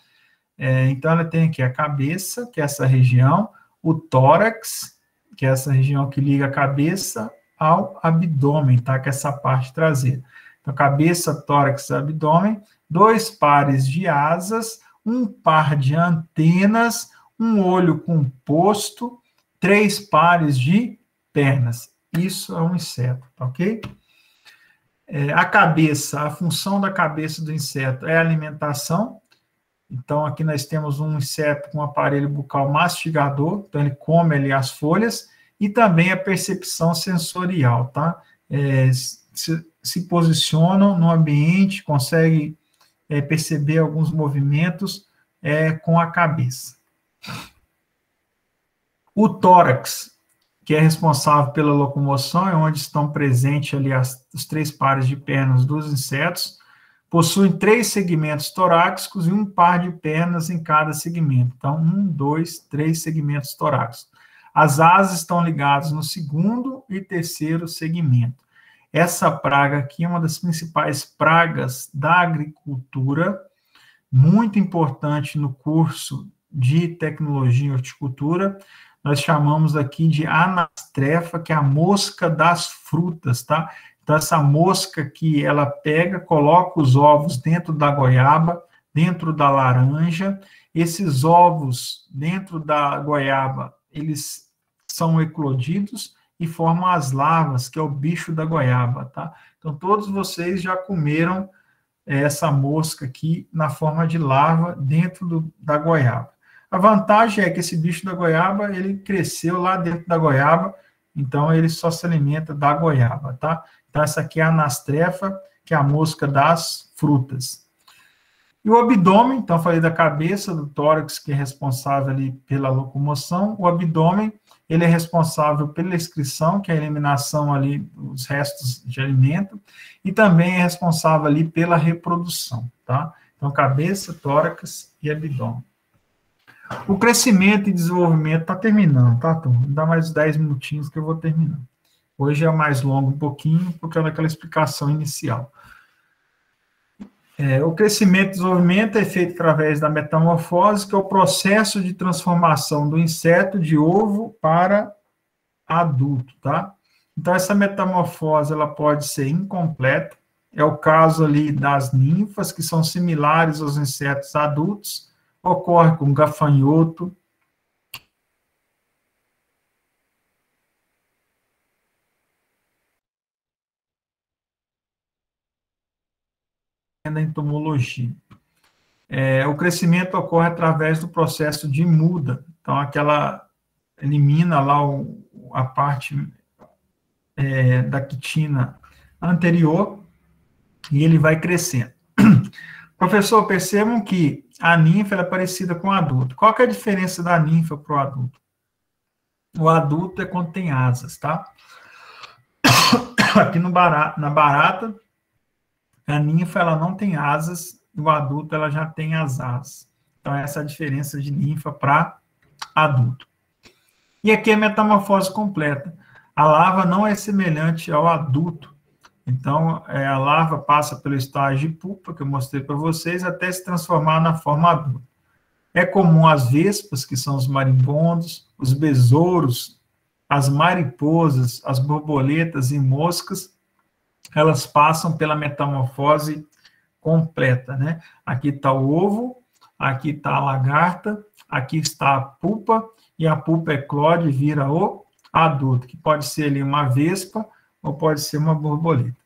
Então, ela tem aqui a cabeça, que é essa região, o tórax, que é essa região que liga a cabeça ao abdômen, tá? Que é essa parte traseira. Então, cabeça, tórax, abdômen, 2 pares de asas, um par de antenas, um olho composto, 3 pares de pernas. Isso é um inseto, tá ok? A cabeça, a função da cabeça do inseto é a alimentação. Então, aqui nós temos um inseto com um aparelho bucal mastigador, então ele come ali as folhas, e também a percepção sensorial, tá? Se posicionam no ambiente, consegue perceber alguns movimentos com a cabeça. O tórax, que é responsável pela locomoção, é onde estão presentes ali os 3 pares de pernas dos insetos, possuem 3 segmentos torácicos e um par de pernas em cada segmento. Então, 1, 2, 3 segmentos torácicos. As asas estão ligadas no 2º e 3º segmento. Essa praga aqui é uma das principais pragas da agricultura, muito importante no curso de tecnologia em horticultura. Nós chamamos aqui de anastrefa, que é a mosca das frutas, tá? Então, essa mosca que ela pega, coloca os ovos dentro da goiaba, dentro da laranja. Esses ovos dentro da goiaba, eles são eclodidos e formam as larvas, que é o bicho da goiaba, tá? Então, todos vocês já comeram essa mosca aqui na forma de larva dentro da goiaba. A vantagem é que esse bicho da goiaba, ele cresceu lá dentro da goiaba, então ele só se alimenta da goiaba, tá? Então essa aqui é a anastrefa, que é a mosca das frutas. E o abdômen, então falei da cabeça, do tórax, que é responsável ali pela locomoção. O abdômen, ele é responsável pela excreção, que é a eliminação ali dos restos de alimento, e também é responsável ali pela reprodução, tá? Então, cabeça, tórax e abdômen. O crescimento e desenvolvimento está terminando, tá, turma? Dá mais 10 minutinhos que eu vou terminar. Hoje é mais longo um pouquinho, porque é daquela explicação inicial. O crescimento e desenvolvimento é feito através da metamorfose, que é o processo de transformação do inseto de ovo para adulto, tá? Então, essa metamorfose, ela pode ser incompleta. É o caso ali das ninfas, que são similares aos insetos adultos. Ocorre com gafanhoto, da entomologia. O crescimento ocorre através do processo de muda. Então, aquela elimina lá a parte da quitina anterior e ele vai crescendo. Professor, percebam que a ninfa é parecida com o adulto. Qual que é a diferença da ninfa para o adulto? O adulto é quando tem asas, tá? Aqui na barata, a ninfa ela não tem asas, e o adulto ela já tem as asas. Então, essa é a diferença de ninfa para adulto. E aqui é a metamorfose completa. A larva não é semelhante ao adulto. Então, a larva passa pelo estágio de pupa, que eu mostrei para vocês, até se transformar na forma adulta. É comum as vespas, que são os marimbondos, os besouros, as mariposas, as borboletas e moscas, elas passam pela metamorfose completa, né? Aqui está o ovo, aqui está a lagarta, aqui está a pupa, e a pupa eclode e vira o adulto, que pode ser ali uma vespa ou pode ser uma borboleta.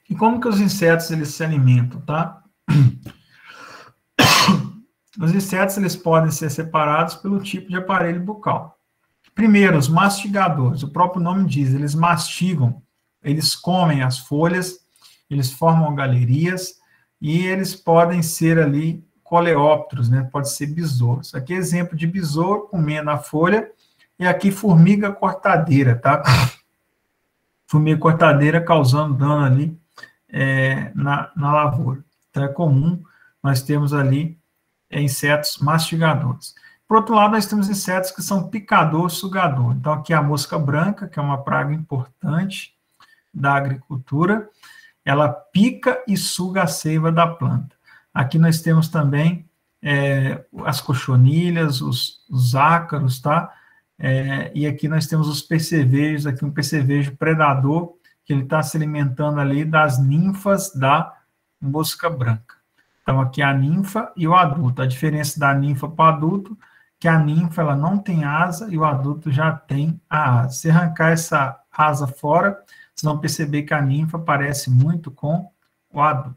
E como que os insetos eles se alimentam, tá? Os insetos eles podem ser separados pelo tipo de aparelho bucal. Primeiro, os mastigadores, o próprio nome diz, eles mastigam, eles comem as folhas, eles formam galerias, e eles podem ser ali coleópteros, né? Pode ser besouros. Aqui é exemplo de besouro comendo a folha, e aqui formiga cortadeira, tá? Formiga cortadeira causando dano ali na lavoura. Então é comum nós temos ali insetos mastigadores. Por outro lado, nós temos insetos que são picador-sugador. Então aqui a mosca branca, que é uma praga importante da agricultura, ela pica e suga a seiva da planta. Aqui nós temos também as cochonilhas, os ácaros, tá? E aqui nós temos os percevejos, aqui um percevejo predador, que ele está se alimentando ali das ninfas da mosca branca. Então aqui a ninfa e o adulto. A diferença da ninfa para o adulto, que a ninfa ela não tem asa e o adulto já tem a asa. Se arrancar essa asa fora, vocês vão perceber que a ninfa parece muito com o adulto.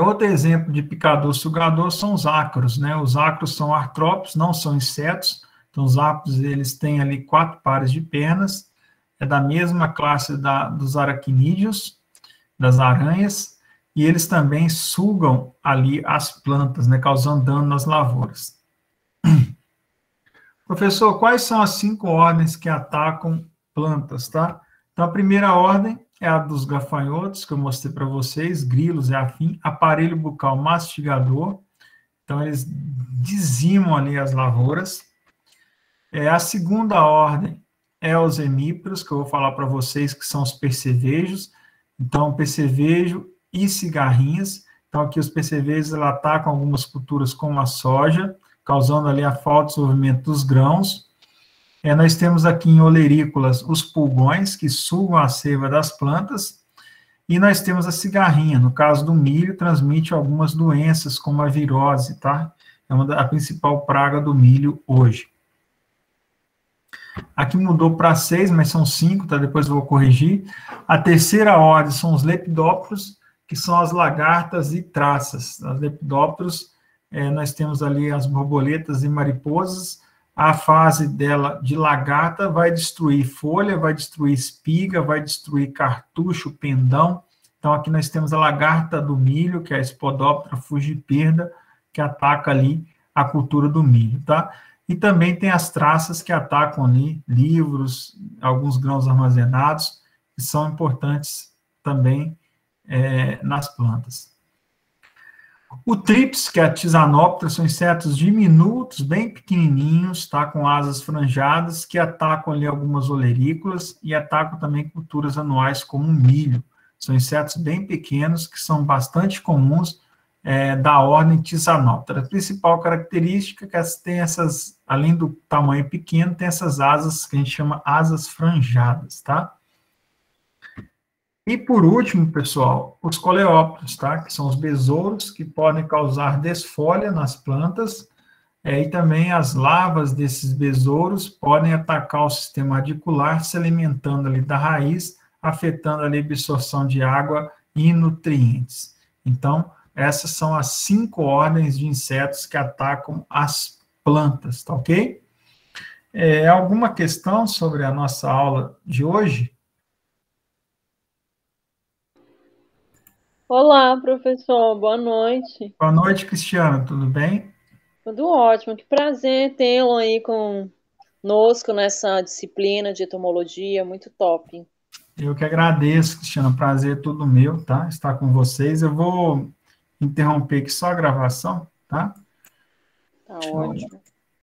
Outro exemplo de picador-sugador são os ácaros, né? Os ácaros são artrópodes, não são insetos. Então, os ácaros, eles têm ali 4 pares de pernas. É da mesma classe dos aracnídeos, das aranhas. E eles também sugam ali as plantas, né? Causando dano nas lavouras. Professor, quais são as 5 ordens que atacam plantas, tá? Então, a primeira ordem é a dos gafanhotos, que eu mostrei para vocês, grilos e afim, aparelho bucal mastigador, então eles dizimam ali as lavouras. A segunda ordem é os hemíperos, que eu vou falar para vocês, que são os percevejos, então percevejo e cigarrinhas, então aqui os percevejos eles atacam algumas culturas como a soja, causando ali a falta de desenvolvimento dos grãos. Nós temos aqui em olerícolas os pulgões, que sugam a seiva das plantas, e nós temos a cigarrinha, no caso do milho, transmite algumas doenças, como a virose, tá? É a principal praga do milho hoje. Aqui mudou para 6, mas são 5, tá? Depois eu vou corrigir. A terceira ordem são os lepidópteros, que são as lagartas e traças. As lepidópteros, nós temos ali as borboletas e mariposas. A fase dela de lagarta vai destruir folha, vai destruir espiga, vai destruir cartucho, pendão. Então, aqui nós temos a lagarta do milho, que é a Spodoptera fugiperda, que ataca ali a cultura do milho, tá? E também tem as traças que atacam ali livros, alguns grãos armazenados, que são importantes também nas plantas. O trips, que é a Tisanoptera, são insetos diminutos, bem pequenininhos, tá, com asas franjadas, que atacam ali algumas olerícolas e atacam também culturas anuais como o milho. São insetos bem pequenos, que são bastante comuns da ordem Tisanoptera. A principal característica é que tem essas, além do tamanho pequeno, tem essas asas que a gente chama asas franjadas, tá? E, por último, pessoal, os coleópteros, tá? Que são os besouros que podem causar desfolha nas plantas, e também as larvas desses besouros podem atacar o sistema radicular, se alimentando ali da raiz, afetando ali a absorção de água e nutrientes. Então, essas são as 5 ordens de insetos que atacam as plantas, tá ok? Alguma questão sobre a nossa aula de hoje? Olá, professor, boa noite. Boa noite, Cristiano, tudo bem? Tudo ótimo, que prazer tê-lo aí conosco nessa disciplina de entomologia, muito top. Eu que agradeço, Cristiano, prazer é todo meu, tá? Estar com vocês. Eu vou interromper aqui só a gravação, tá? Tá ótimo.